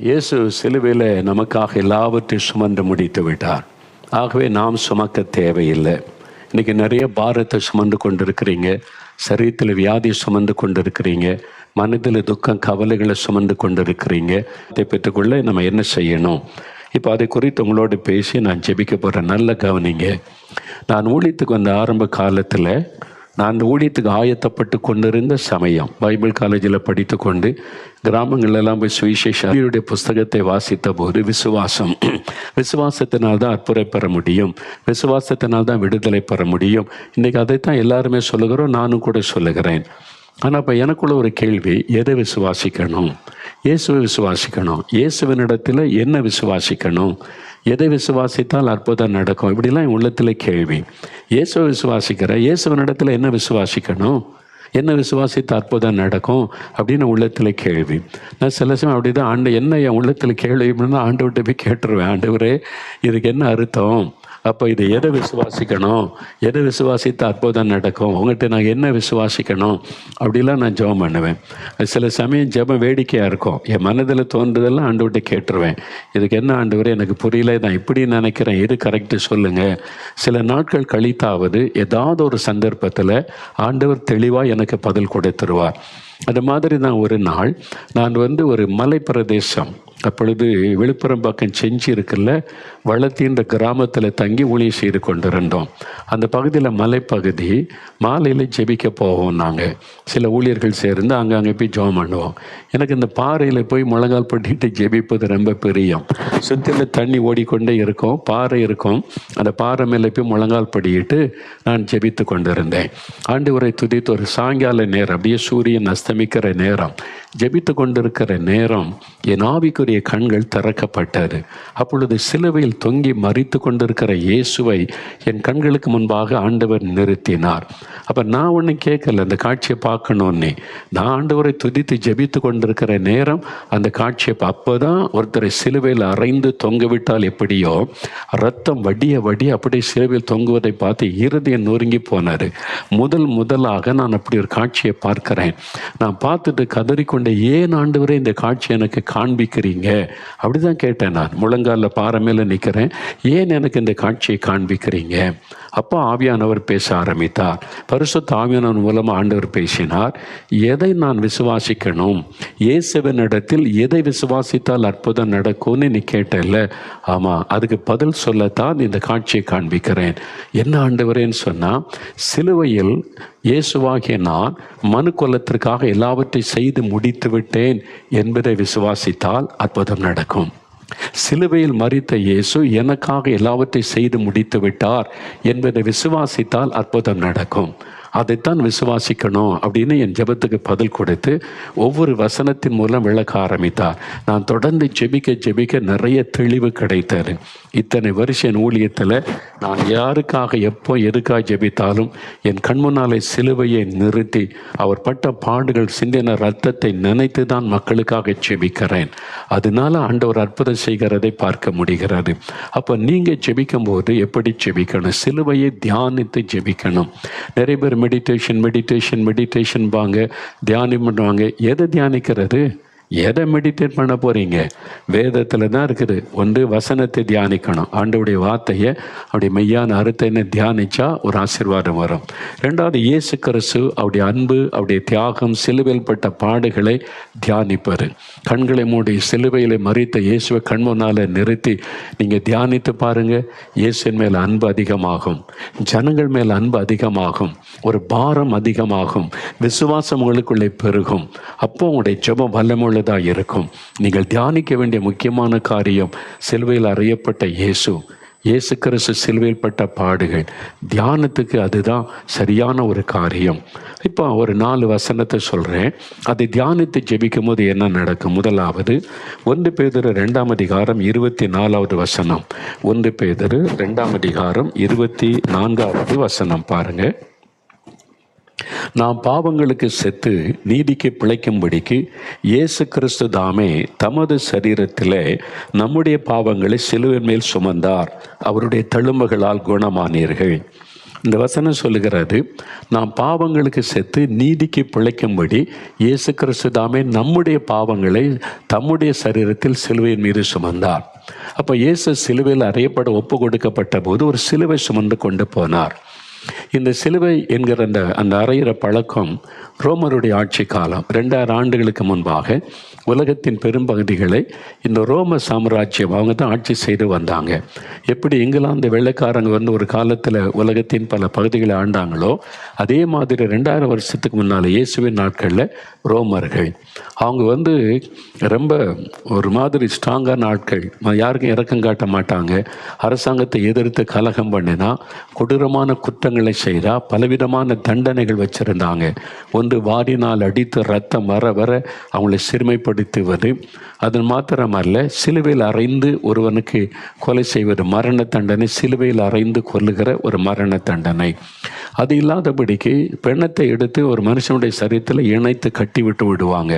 இயேசு சிலுவையில் நமக்காக எல்லாவற்றையும் சுமந்து முடித்து விட்டார். ஆகவே நாம் சுமக்க தேவையில்லை. இன்றைக்கி நிறைய பாரத்தை சுமந்து கொண்டு இருக்கிறீங்க, சரீரத்தில் வியாதியை சுமந்து கொண்டு இருக்கிறீங்க, மனதில் துக்கம் கவலைகளை சுமந்து கொண்டு இருக்கிறீங்க. அதை பெற்றுக்கொள்ள நம்ம என்ன செய்யணும்? இப்போ அதை குறித்து உங்களோடு பேசி நான் ஜெபிக்க போகிறேன். நல்ல கவனிங்க. நான் ஊழியத்துக்கு வந்த ஆரம்ப காலத்தில் நான் அந்த ஊழியத்துக்கு ஆயத்தப்பட்டு கொண்டிருந்த சமயம், பைபிள் காலேஜில் படித்து கொண்டு கிராமங்களெல்லாம் போய் சுவிசேஷருடைய புஸ்தகத்தை வாசித்த போது விசுவாசத்தினால்தான் அற்புதம் பெற முடியும், விசுவாசத்தினால்தான் விடுதலை பெற முடியும். இன்றைக்கி அதைத்தான் எல்லாருமே சொல்லுகிறோம், நானும் கூட சொல்லுகிறேன். ஆனால் இப்போ எனக்குள்ள ஒரு கேள்வி, எதை விசுவாசிக்கணும்? இயேசுவை விசுவாசிக்கணும். இயேசுவினிடத்தில் என்ன விசுவாசிக்கணும்? எதை விசுவாசித்தால் அற்புதம் நடக்கும்? இப்படிலாம் என் உள்ளத்தில் கேள்வி. இயேசுவை விசுவாசிக்கிற, இயேசுவினிடத்தில் என்ன விசுவாசிக்கணும்? என்ன விசுவாசித்து அற்புதம் நடக்கும் அப்படின்னு உள்ளத்தில் கேள்வி. நான் சில சமயம் அப்படி தான் என்ன என் உள்ளத்தில் கேள்வி அப்படின்னா ஆண்டவர்கிட்ட போய் கேட்டுருவேன், ஆண்டவரே இதுக்கு என்ன அர்த்தம்? அப்போ இதை எதை விசுவாசிக்கணும்? எதை விசுவாசித்து அற்புதம் நடக்கும்? உங்கள்கிட்ட நான் என்ன விசுவாசிக்கணும்? அப்படிலாம் நான் ஜெபம் பண்ணுவேன். சில சமயம் ஜெபம் வேடிக்கையாக இருக்கும். என் மனதில் தோன்றதெல்லாம் ஆண்டவர்கிட்ட கேட்டுருவேன். இதுக்கு என்ன ஆண்டவரே எனக்கு புரியல, நான் இப்படி நினைக்கிறேன், எது கரெக்டு சொல்லுங்கள். சில நாட்கள் கழித்தாவது ஏதாவது ஒரு சந்தர்ப்பத்தில் ஆண்டவர் தெளிவாக எனக்கு பதில் கொடுத்துருவார். அது மாதிரி தான் ஒரு நாள் நான் ஒரு மலை பிரதேசம், அப்பொழுது விழுப்புரம் பக்கம் செஞ்சு இருக்குல்ல, வளத்தின்ற கிராமத்தில் தங்கி ஊழியம் செய்து கொண்டிருந்தோம். அந்த பகுதியில் மலைப்பகுதி, மாலையில் ஜெபிக்க போவோம். நாங்கள் சில ஊழியர்கள் சேர்ந்து அங்கே போய் ஜெபம் பண்ணுவோம். எனக்கு இந்த பாறையில் போய் முழங்கால் பட்டிட்டு ஜெபிப்பது ரொம்ப பிரியம். சுற்றில தண்ணி ஓடிக்கொண்டே இருக்கும், பாறை இருக்கும். அந்த பாறை மேலே போய் முழங்கால் படிட்டு நான் ஜெபித்து கொண்டிருந்தேன். ஆண்டவரை துதித்து ஒரு சாயங்கால நேரம், அப்படியே சூரியன் அஸ்தமிக்கிற நேரம், ஜெபித்து கொண்டிருக்கிற நேரம் என் ஆவிக்குரிய கண்கள் திறக்கப்பட்டது. அப்பொழுது சிலுவையில் தொங்கி மரித்து கொண்டிருக்கிற இயேசுவை என் கண்களுக்கு முன்பாக ஆண்டவர் நிறுத்தினார். அப்போ நான் ஒன்றும் கேட்கல, அந்த காட்சியை பார்க்கணுன்னே. நான் ஆண்டவரை துதித்து ஜெபித்து கொண்டிருக்கிற நேரம் அந்த காட்சியை, அப்போதான் ஒருத்தரை சிலுவையில் அறைந்து தொங்க விட்டால் எப்படியோ ரத்தம் வடிய அப்படியே சிலுவையில் தொங்குவதை பார்த்து இருதயம் நொறுங்கி போனார். முதலாக நான் அப்படி ஒரு காட்சியை பார்க்கிறேன். நான் பார்த்துட்டு கதறிக்கொண்டே, ஏன் ஆண்டவரே இந்த காட்சி எனக்கு காண்பிக்கிறீங்க? அப்படிதான் கேட்டேன். நான் முழங்காலில் பாறை மேலே நிற்கிறேன், ஏன் எனக்கு இந்த காட்சியை காண்பிக்கிறீங்க? அப்போ ஆவியானவர் பேச ஆரம்பித்தார். பரிசுத்த ஆவியானவர் மூலமாக ஆண்டவர் பேசினார். எதை நான் விசுவாசிக்கணும்? இயேசுவினிடத்தில் எதை விசுவாசித்தால் அற்புதம் நடக்கும்னு நீ கேட்டல? ஆமாம், அதுக்கு பதில் சொல்லத்தான் இந்த காட்சியை காண்பிக்கிறேன். என்ன ஆண்டவரேன்னு சொன்னால், சிலுவையில் இயேசுவாகிய நான் மனு குலத்திற்காக எல்லாவற்றையும் செய்து முடித்து விட்டேன் என்பதை விசுவாசித்தால் அற்புதம் நடக்கும். சிலுவையில் மரித்த இயேசு எனக்காக எல்லாவற்றையும் செய்து முடித்து விட்டார் என்பதை விசுவாசித்தால் அற்புதம் நடக்கும். அதைத்தான் விசுவாசிக்கணும் அப்படின்னு என் ஜெபத்துக்கு பதில் கொடுத்து ஒவ்வொரு வசனத்தின் மூலம் விளக்க ஆரம்பித்தார். நான் தொடர்ந்து ஜெபிக்க நிறைய தெளிவு கிடைத்தது. இத்தனை வருஷம் என் ஊழியத்தில் நான் யாருக்காக எப்போ எதுக்காக ஜெபித்தாலும் என் கண்முன்னாலே சிலுவையை நிறுத்தி அவர் பட்ட பாடுகள் சிந்தின ரத்தத்தை நினைத்து தான் மக்களுக்காக ஜெபிக்கிறேன். அதனால ஆண்டவர் அற்புதம் செய்கிறதை பார்க்க முடிகிறது. அப்போ நீங்கள் ஜெபிக்கும் போது எப்படி ஜெபிக்கணும்? சிலுவையை தியானித்து ஜெபிக்கணும். நிறைய பேர் மெடிடேஷன் பாங்க, தியானம் பண்ணுவாங்க. எதை தியானிக்கிறது? எதை மெடிடேட் பண்ண போகிறீங்க? வேதத்தில் தான் இருக்குது. ஒன்று வசனத்தை தியானிக்கணும், ஆண்டவருடைய வார்த்தையை அவருடைய மெய்யான அர்த்தத்தை தியானித்தா ஒரு ஆசீர்வாதம் வரும். ரெண்டாவது, இயேசு கிறிஸ்து அவருடைய அன்பு, அவருடைய தியாகம், சிலுவையில் பட்ட பாடுகளை தியானிப்பார். கண்களை மூடி சிலுவையில் மரித்த இயேசுவை கண் முன்னால் நிறுத்தி நீங்கள் தியானித்து பாருங்கள். இயேசுவின் மேல் அன்பு அதிகமாகும், ஜனங்கள் மேல் அன்பு அதிகமாகும், ஒரு பாரம் அதிகமாகும், விசுவாசம் உங்களுக்குள்ளே பெருகும். அப்போ உங்களுடைய ஜெபம் வல்லமுள்ள இருக்கும். நீங்கள் தியானிக்க வேண்டிய முக்கியமான காரியம் சிலுவையில் அறையப்பட்ட இயேசு கிறிஸ்து சிலுவையில் பட்ட பாடுகள். தியானத்துக்கு அதுதான் சரியான ஒரு காரியம். இப்போ ஒரு 4 வசனத்தை சொல்கிறேன். அதை தியானித்து ஜெபிக்கும் போது என்ன நடக்கும்? முதலாவது 1 பேதுரு 2ஆம் அதிகாரம் 24வது வசனம். 1 பேதுரு 2ஆம் அதிகாரம் 24வது வசனம் பாருங்கள். நாம் பாவங்களுக்கு செத்து நீதிக்கு பிழைக்கும்படிக்கு இயேசு கிறிஸ்து தாமே தமது சரீரத்திலே நம்முடைய பாவங்களை சிலுவையின் மேல் சுமந்தார், அவருடைய தழும்புகளால் குணமானீர்கள். இந்த வசனம் சொல்லுகிறது, நாம் பாவங்களுக்கு செத்து நீதிக்கு பிழைக்கும்படி இயேசு கிறிஸ்து தாமே நம்முடைய பாவங்களை தம்முடைய சரீரத்தில் சிலுவையின் மீது சுமந்தார். அப்போ இயேசு சிலுவையில் அறையப்பட ஒப்பு கொடுக்கப்பட்ட போது ஒரு சிலுவை சுமந்து கொண்டு போனார். இந்த சிலுவை என்கிற அந்த அறையிற பழக்கம் ரோமருடைய ஆட்சி காலம் 2000 ஆண்டுகளுக்கு முன்பாக உலகத்தின் பெரும்பகுதிகளை இந்த ரோம சாம்ராஜ்யம் அவங்க தான் ஆட்சி செய்து வந்தாங்க. எப்படி இங்கிலாந்து வெள்ளைக்காரங்க வந்து ஒரு காலத்தில் உலகத்தின் பல பகுதிகளை ஆண்டாங்களோ, அதே மாதிரி 2000 வருஷத்துக்கு முன்னால் இயேசுவின் நாட்களில் ரோமர்கள் அவங்க வந்து ரொம்ப ஒரு மாதிரி ஸ்ட்ராங்கான ஆட்கள். யாருக்கும் இறக்கம் காட்ட மாட்டாங்க. அரசாங்கத்தை எதிர்த்து கலகம் பண்ணினா, கொடூரமான குற்றங்களை செய்தா பலவிதமான தண்டனைகள் வச்சுருந்தாங்க. ஒன்று வாரினால் அடித்து ரத்தம் வர வர அவங்களை சிறுமைப்படுத்துவது, அது மாத்திரமல்ல சிலுவையில் அறைந்து ஒருவனுக்கு கொலை செய்வது, மரண தண்டனை, சிலுவையில் அறைந்து கொல்லுகிற ஒரு மரண தண்டனை. அது இல்லாதபடிக்கு பிணத்தை எடுத்து ஒரு மனுஷனுடைய சரீரத்தில் இணைத்து கட்டி விட்டு விடுவாங்க.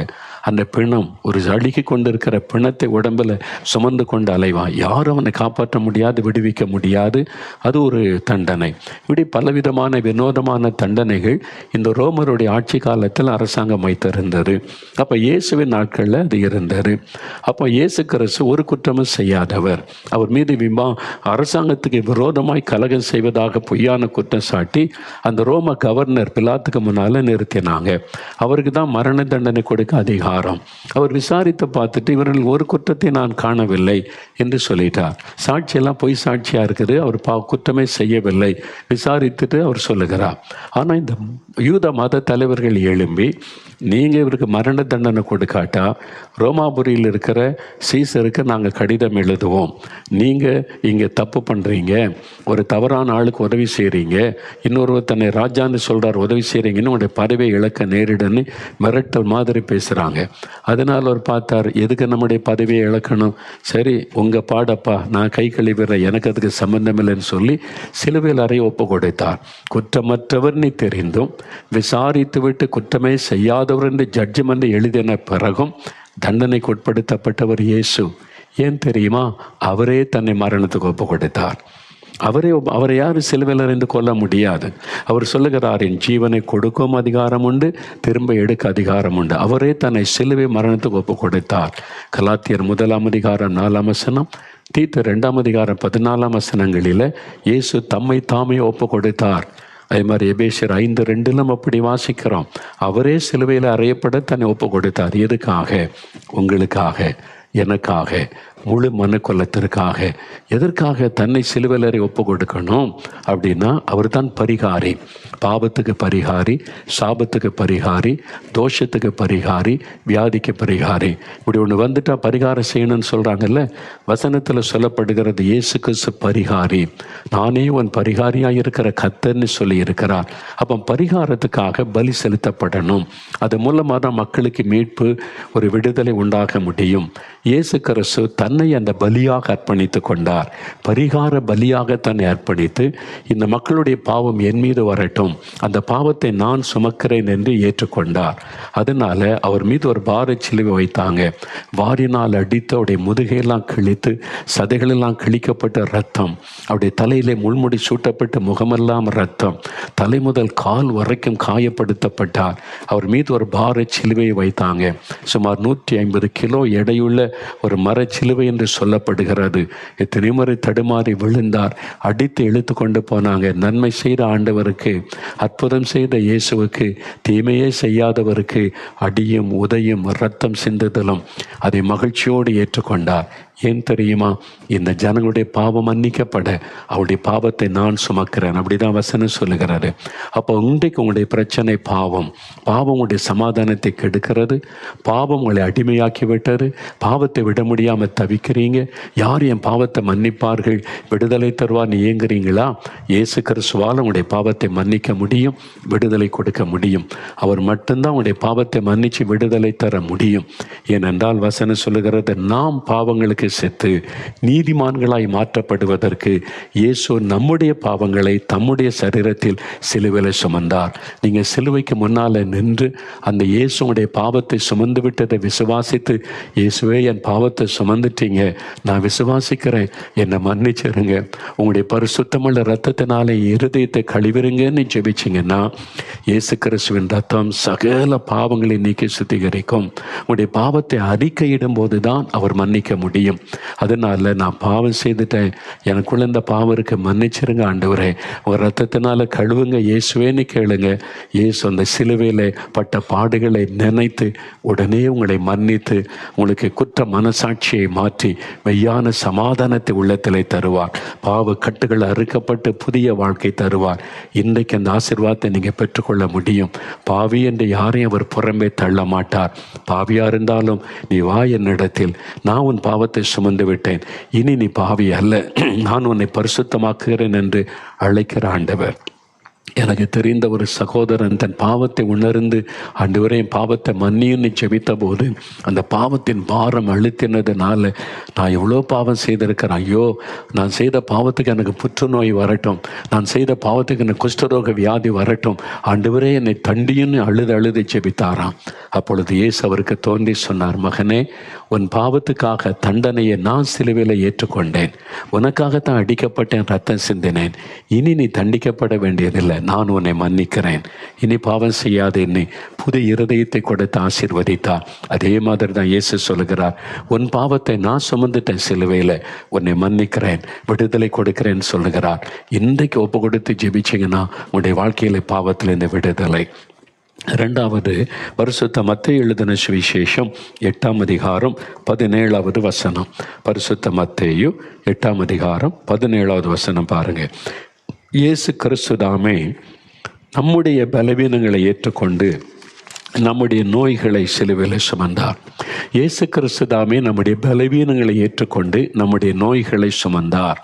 அந்த பிணம் ஒரு அழுகி கொண்டிருக்கிற பிணத்தை உடம்பில் சுமந்து கொண்டு அலைவான். யாரும் அவனை காப்பாற்ற முடியாது, விடுவிக்க முடியாது. அது ஒரு தண்டனை. இப்படி பலவிதமான வினோதமான தண்டனைகள் இந்த ரோமருடைய ஆட்சி காலத்தில் அரசாங்கம் வைத்திருந்தது. அப்போ இயேசுவின் நாட்களில் அது இருந்தது. அப்போ இயேசு கிறிஸ்து ஒரு குற்றமும் செய்யாதவர். அவர் மீது அரசாங்கத்துக்கு விரோதமாய் கலகம் செய்வதாக பொய்யான குற்றம் சாட்டி அந்த ரோம கவர்னர் பிலாத்துக்கு முன்னால் நிறுத்தினாங்க. அவருக்கு தான் மரண தண்டனை கொடுக்க அதிகாரம். அவர் விசாரித்து பார்த்துட்டு இவர்கள் ஒரு குற்றத்தை நான் காணவில்லை என்று சொல்லிட்டார். சாட்சியெல்லாம் பொய் சாட்சியாக இருக்குது, அவர் குற்றமே செய்யவில்லை விசாரித்துட்டு அவர் சொல்லுகிறார். ஆனால் இந்த யூத மத தலைவர்கள் எழும்பி, நீங்கள் இவருக்கு மரண தண்டனை கொடுக்காட்டா ரோமாபுரியில் இருக்கிற சீசருக்கு நாங்கள் கடிதம் எழுதுவோம், நீங்கள் இங்கே தப்பு பண்ணுறீங்க, ஒரு தவறான ஆளுக்கு உதவி செய்கிறீங்க, இன்னொருவர் தன்னை ராஜான்னு சொல்கிறார் உதவி செய்கிறீங்கன்னு உங்களுடைய பதவியை இழக்க நேரிடன்னு மிரட்டல் மாதிரி பேசுகிறாங்க. அதனால் அவர் பார்த்தார், எதுக்கு நம்முடைய பதவியை இழக்கணும், சரி உங்கள் பாடப்பா, நான் கை கழுவிற, எனக்கு அதுக்கு சம்பந்தம் இல்லைன்னு சொல்லி சிலுவையில் அறைய ஒப்பு கொடுத்தார். குற்றமற்றவர் நீ தெரிந்தும் விசாரித்து விட்டு குற்றமே செய்யாதவர் என்று ஜட்ஜ்மெண்ட் எழுதின பிறகும் தண்டனைக்கு உட்படுத்தப்பட்டவர் இயேசு. ஏன் தெரியுமா? அவரே தன்னை மரணத்துக்கு ஒப்பு கொடுத்தார். அவரை யாரும் சிலுவையில் அறைந்து கொள்ள முடியாது. அவர் சொல்லுகிறார், என் ஜீவனை கொடுக்கும் அதிகாரம் உண்டு, திரும்ப எடுக்க அதிகாரம் உண்டு. அவரே தன்னை சிலுவை மரணத்துக்கு ஒப்பு கொடுத்தார். கலாத்தியர் 1 அதிகாரம் 4 வசனம், தீத்து 2 அதிகாரம் 14 வசனங்களில் இயேசு தம்மை தாமே ஒப்பு கொடுத்தார். அதே மாதிரி எபேசியர் 5:2 அப்படி வாசிக்கிறோம். அவரே சிலுவையில் அறையப்பட தன்னை ஒப்பு கொடுத்தார். எதுக்காக? உங்களுக்காக, எனக்காக, முழு மனுக்குலத்திற்காக. எதற்காக தன்னை சிலுவையில் ஒப்பு கொடுக்கணும் அப்படின்னா, அவர் தான் பரிகாரி. பாவத்துக்கு பரிகாரி, சாபத்துக்கு பரிகாரி, தோஷத்துக்கு பரிகாரி, வியாதிக்கு பரிகாரி. இப்படி ஒன்று வந்துட்டால் பரிகாரம் செய்யணும்னு சொல்கிறாங்கல்ல, வசனத்தில் சொல்லப்படுகிறது இயேசு கிறிஸ்து பரிகாரி, நானே உன் பரிகாரியாக இருக்கிற கர்த்தர்னு சொல்லி இருக்கிறார். அப்போ பரிகாரத்துக்காக பலி செலுத்தப்படணும். அது மூலமாக தான் மக்களுக்கு மீட்பு, ஒரு விடுதலை உண்டாக முடியும். இயேசு கிறிஸ்து தன்னை அந்த பலியாக அர்ப்பணித்து கொண்டார். பரிகார பலியாக தன்னை அர்ப்பணித்து, இந்த மக்களுடைய பாவம் என் மீது வரட்டும், அந்த பாவத்தை நான் சுமக்கிறேன் என்று ஏற்றுக்கொண்டார். அதனால அவர் மீது ஒரு பார சிலுவை வைத்தாங்க. வாரினால் அடித்து அவருடைய முதுகையெல்லாம் கிழித்து சதைகளெல்லாம் கிழிக்கப்பட்ட ரத்தம், அவருடைய தலையிலே முள்முடி சூட்டப்பட்டு முகமெல்லாம் ரத்தம், தலை முதல் கால் வரைக்கும் காயப்படுத்தப்பட்டார். அவர் மீது ஒரு பார சிலுவையை வைத்தாங்க. சுமார் 150 கிலோ எடையுள்ள ஒரு மரச்சிலுவை என்று சொல்லப்படுகிறது. எத்தனை முறை தடுமாறி விழுந்தார், அடித்து இழுத்து கொண்டு போனாங்க. நன்மை செய்த ஆண்டவருக்கு, அற்புதம் செய்த இயேசுவுக்கு, தீமையே செய்யாதவருக்கு அடியும் உதையும் இரத்தம் சிந்துதலும் அதை மகிழ்ச்சியோடு ஏற்றுக்கொண்டார். ஏன் தெரியுமா? இந்த ஜனங்களுடைய பாவம் மன்னிக்கப்பட அவருடைய பாவத்தை நான் சுமக்கிறேன். அப்படிதான் வசனம் சொல்லுகிறாரு. அப்போ இன்றைக்கு உங்களுடைய பிரச்சனை பாவம். பாவம் உங்களுடைய சமாதானத்தை கெடுக்கிறது. பாவம் உங்களை அடிமையாக்கி விட்டது. பாவத்தை விட முடியாமல் தவிக்கிறீங்க. யார் என் பாவத்தை மன்னிப்பார்கள், விடுதலை தருவார்னு ஏங்குறீங்களா? இயேசு கிறிஸ்துவால் உங்களுடைய பாவத்தை மன்னிக்க முடியும், விடுதலை கொடுக்க முடியும். அவர் மட்டும்தான் உங்களுடைய பாவத்தை மன்னித்து விடுதலை தர முடியும். ஏனென்றால் வசனம் சொல்லுகிறது, நாம் பாவங்களுக்கு செத்து நீதிமான்களாய் மாற்றப்படுவதற்கு இயேசு நம்முடைய பாவங்களை தம்முடைய சரீரத்தில் சிலுவையில் சுமந்தார். நீங்கள் சிலுவைக்கு முன்னால் நின்று அந்த இயேசுடைய பாவத்தை சுமந்து விட்டதை விசுவாசித்து, இயேசுவே என் பாவத்தை சுமந்துட்டீங்க, நான் விசுவாசிக்கிறேன், என்னை மன்னிச்சிருங்க, உங்களுடைய பரிசுத்தமுள்ள இரத்தத்தினாலே இருதயத்தை கழுவிருங்கன்னு ஜெபிச்சிங்கன்னா இயேசு கிறிஸ்துவின் ரத்தம் சகல பாவங்களை நீக்கி சுத்திகரிக்கும். உங்களுடைய பாவத்தை அறிக்கையிடும் போது தான் அவர் மன்னிக்க முடியும். அதனால நான் பாவம் செய்துட்டேன், எனக்குள்ள இந்த பாவம் இருக்கு, மன்னிச்சிருங்க ஆண்டவரே, ஒரு ரத்தத்தினால கழுவுங்க இயேசுவேன்னு கேளுங்க. இயேசு அந்த சிலுவையில் பட்ட பாடுகளை நினைத்து உடனே உங்களை மன்னித்து உங்களுக்கு குற்ற மனசாட்சியை மாற்றி மெய்யான சமாதானத்தை உள்ளத்திலே தருவார். பாவ கட்டுகள் அறுக்கப்பட்டு புதிய வாழ்க்கை தருவார். இன்றைக்கு அந்த ஆசீர்வாதத்தை நீங்கள் பெற்றுக்கொள்ள முடியும். பாவி என்று யாரையும் அவர் புறம்பே தள்ள மாட்டார். பாவியா இருந்தாலும் நீ வா என்னிடத்தில், நான் உன் பாவத்தை சுமந்து விட்டேன், இனி நீ பாவி அல்ல, நான் உன்னை பரிசுத்தமாக்குகிறேன் என்று அழைக்கிற ஆண்டவர். எனக்கு தெரிந்த ஒரு சகோதரன் தன் பாவத்தை உணர்ந்து ஆண்டவரே என் பாவத்தை மன்னியுன்னு ஜெபித்த போது அந்த பாவத்தின் பாரம் அழுத்தினதுனால நான் எவ்வளோ பாவம் செய்திருக்கிறேன், ஐயோ நான் செய்த பாவத்துக்கு எனக்கு புற்றுநோய் வரட்டும், நான் செய்த பாவத்துக்கு எனக்கு குஷ்டரோக வியாதி வரட்டும், ஆண்டவரே என்னை தண்டியுன்னு அழுது ஜெபித்தாராம். அப்பொழுது இயேசு அவருக்கு தோன்றி சொன்னார், மகனே, உன் பாவத்துக்காக தண்டனையை நான் சிலுவையில் ஏற்றுக்கொண்டேன், உனக்காகத்தான் அடிக்கப்பட்டேன், ரத்தம் சிந்தினேன், இனி நீ தண்டிக்கப்பட வேண்டியதில்லை, நான் உன்னை மன்னிக்கிறேன், இனி பாவம் செய்யாது என்னை புது இருதயத்தை கொடுத்து ஆசீர்வதித்தார். அதே மாதிரி தான் இயேசு சொல்லுகிறார், உன் பாவத்தை நான் சுமந்துட்டேன் சிலுவையில், உன்னை மன்னிக்கிறேன், விடுதலை கொடுக்கிறேன்னு சொல்லுகிறார். இன்றைக்கு ஒப்பு கொடுத்து ஜெபிச்சிங்கன்னா உன்னுடைய வாழ்க்கையில் பாவத்தில் இந்த விடுதலை. இரண்டாவது, பரிசுத்த மத்தேயு எழுதின சுவிசேஷம் 8ஆம் அதிகாரம் 17வது வசனம். பரிசுத்த மத்தேயு 8ஆம் அதிகாரம் 17வது வசனம் பாருங்க. இயேசு கிறிஸ்து தாமே நம்முடைய பலவீனங்களை ஏற்றுக்கொண்டு நம்முடைய நோய்களை சிலுவையில் சுமந்தார். இயேசு கிறிஸ்து தாமே நம்முடைய பலவீனங்களை ஏற்றுக்கொண்டு நம்முடைய நோய்களை சுமந்தார்.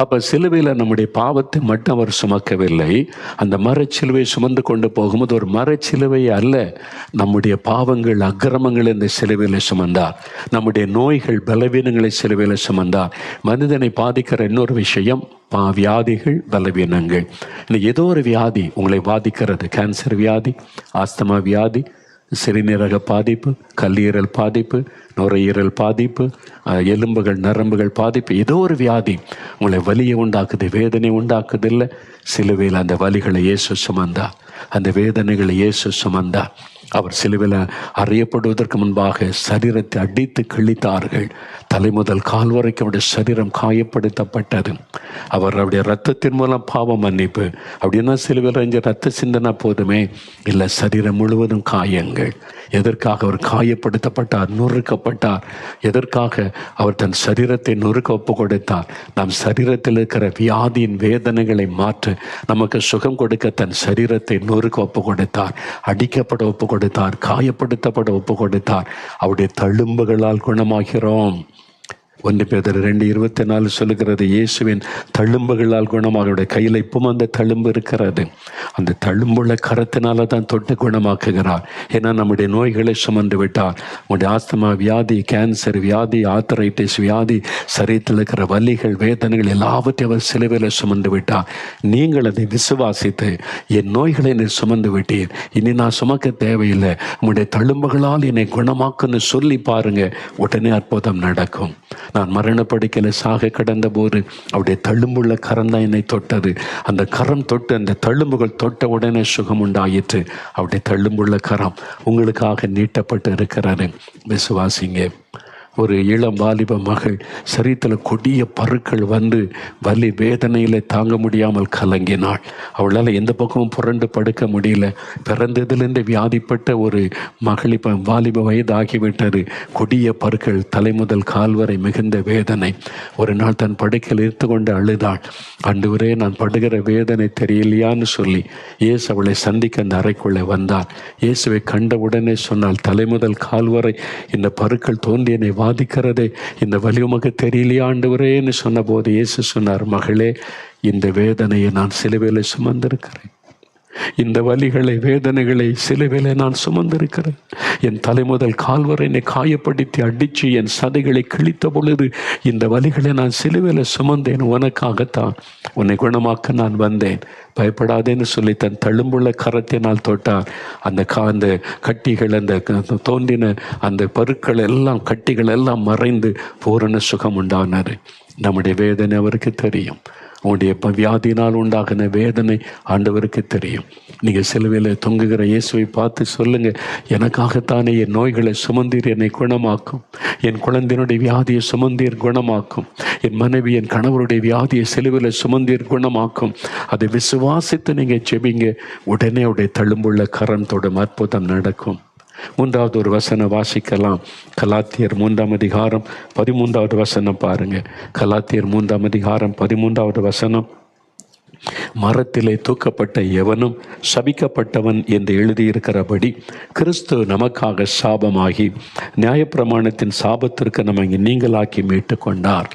அப்போ சிலுவையில் நம்முடைய பாவத்தை மட்டும் அவர் சுமக்கவில்லை. அந்த மரச்சிலுவை சுமந்து கொண்டு போகும்போது ஒரு மரச்சிலுவை அல்ல, நம்முடைய பாவங்கள் அக்கிரமங்கள் இந்த சிலுவையில் சுமந்தார். நம்முடைய நோய்கள் பலவீனங்களை சிலுவையில் சுமந்தார். மனிதனை பாதிக்கிற இன்னொரு விஷயம் வியாதிகள், பலவீனங்கள். ஏதோ ஒரு வியாதி உங்களை பாதிக்கிறது. கேன்சர் வியாதி, ஆஸ்துமா வியாதி, சிறுநீரக பாதிப்பு, கல்லீரல் பாதிப்பு, நுரையீரல் பாதிப்பு, எலும்புகள் நரம்புகள் பாதிப்பு, ஏதோ ஒரு வியாதி உங்களை வலியை உண்டாக்குது, வேதனை உண்டாக்குது. இல்லை, சிலுவையில் அந்த வலிகளை இயேசு சுமந்தார், அந்த வேதனைகளை இயேசு சுமந்தார். அவர் சிலுவையில் அறையப்படுவதற்கு முன்பாக சரீரத்தை அடித்து கிழித்தார்கள். தலை முதல் கால் வரைக்கும் அவருடைய சரீரம் காயப்படுத்தப்பட்டது. அவருடைய இரத்தத்தின் மூலம் பாவ மன்னிப்பு. அப்படின்னா சிலுவையில் அஞ்சு ரத்த சிந்தனை போதுமே, இல்லை, சரீரம் முழுவதும் காயங்கள். எதற்காக அவர் காயப்படுத்தப்பட்டார், நொறுக்கப்பட்டார்? எதற்காக அவர் தன் சரீரத்தை நொறுக்க ஒப்பு கொடுத்தார்? நம் சரீரத்தில் இருக்கிற வியாதியின் வேதனைகளை மாற்ற, நமக்கு சுகம் கொடுக்க தன் சரீரத்தை நொறுக்க ஒப்பு கொடுத்தார், அடிக்கப்பட ஒப்பு கொடுத்தார், காயப்படுத்தப்பட ஒப்பு கொடுத்தார். அவருடைய தழும்புகளால் குணமாகிறோம். 1 பேதுரு 2:24 சொல்லுகிறது, இயேசுவின் தழும்புகளால் குணமாக. அவருடைய கையில் இப்பவும் அந்த தழும்பு இருக்கிறது. அந்த தழும்புள்ள கரத்தினால தான் தொட்டு குணமாக்குகிறார். ஏன்னா நம்முடைய நோய்களை சுமந்து விட்டார். உங்களுடைய ஆஸ்துமா வியாதி, கேன்சர் வியாதி, ஆர்த்தரைட்டிஸ் வியாதி, சரீரத்தில் இருக்கிற வலிகள், வேதனைகள் எல்லாவற்றையும் அவர் சிலுவையில் சுமந்து விட்டார். நீங்கள் அதை விசுவாசித்து, என் நோய்களை நீ சுமந்து விட்டீர், இனி நான் சுமக்க தேவையில்லை, உங்களுடைய தழும்புகளால் என்னை குணமாக்குன்னு சொல்லி பாருங்க, உடனே அற்புதம் நடக்கும். நான் மரணப்படுக்கையில் சாக கிடந்த போது அவருடைய தழும்புள்ள கரம் தான் என்னை தொட்டது. அந்த கரம் தொட்டு, அந்த தழும்புகள் தொட்ட உடனே சுகம் உண்டாயிற்று. அவருடைய தழும்புள்ள கரம் உங்களுக்காக நீட்டப்பட்டு இருக்கிறாரு. விசுவாசிங்க. ஒரு இளம் வாலிப மகள் சரீரத்தில் கொடிய பருக்கள் வந்து வலி வேதனையில் தாங்க முடியாமல் கலங்கினாள். அவளால் எந்த பக்கமும் புரண்டு படுக்க முடியல. பிறந்ததுலேருந்து வியாதிப்பட்ட ஒரு மகள் இப்போ வாலிப வயது ஆகிவிட்டது. கொடிய பருக்கள் தலை முதல் கால் வரை மிகுந்த வேதனை. ஒரு நாள் தன் படுக்கையில் இருந்து கொண்டு அழுதாள். ஆண்டவரே, நான் படுகிற வேதனை தெரியலையான்னு சொல்லி இயேசு அவளை சந்திக்க அந்த அறைக்குள்ளே வந்தார். இயேசுவை கண்டவுடனே சொன்னால், தலை முதல் கால் வரை இந்த பருக்கள் தோன்றி என்னை பாதிக்கிறதே, இந்த வலி உமக்கு தெரியலையா ஆண்டவரேன்னு சொன்ன போது இயேசு சொன்னார், மகளே, இந்த வேதனையை நான் சிலுவையில் சுமந்திருக்கிறேன். இந்த வலிகளை, வேதனைகளை சிலுவையிலே நான் சுமந்திருக்கிறேன். என் தலை முதல் கால் வரை என்னை காயப்படுத்தி அடித்து என் சதைகளை கிழித்த பொழுது இந்த வலிகளை நான் சிலுவையில சுமந்தேன். உனக்காகத்தான், உன்னை குணமாக்க நான் வந்தேன், பயப்படாதேன்னு சொல்லி தன் தழும்புள்ள கரத்தினால் தொட்டார். அந்த கட்டிகள், அந்த தோன்றின அந்த பருக்கள் எல்லாம், கட்டிகள் எல்லாம் மறைந்து பூரண சுகம் உண்டானார். நம்முடைய வேதனை அவருக்கு தெரியும். உங்களுடைய வியாதியினால் உண்டாகின வேதனை ஆண்டவருக்கு தெரியும். நீங்கள் சிலுவையில் தொங்குகிற இயேசுவை பார்த்து சொல்லுங்கள், எனக்காகத்தானே என் நோய்களை சுமந்தீர், என்னை குணமாக்கும். என் குழந்தையினுடைய வியாதியை சுமந்தீர், குணமாக்கும். என் மனைவி, என் கணவருடைய வியாதியை சிலுவையில் சுமந்தீர், குணமாக்கும். அதை விசுவாசித்து நீங்கள் ஜெபிங்க. உடனே அவருடைய தழும்புள்ள கரம் தொடும், அற்புதம் நடக்கும். மூன்றாவது ஒரு வசனம் வாசிக்கலாம். கலாத்தியர் 3ஆம் அதிகாரம் 13வது வசனம் பாருங்க. கலாத்தியர் 3ஆம் அதிகாரம் 13வது வசனம். மரத்திலே தூக்கப்பட்ட எவனும் சபிக்கப்பட்டவன் என்று எழுதியிருக்கிறபடி கிறிஸ்து நமக்காக சாபமாகி நியாயப்பிரமாணத்தின் சாபத்திற்கு நம்மை நீங்களாக்கி மீட்டு கொண்டார்.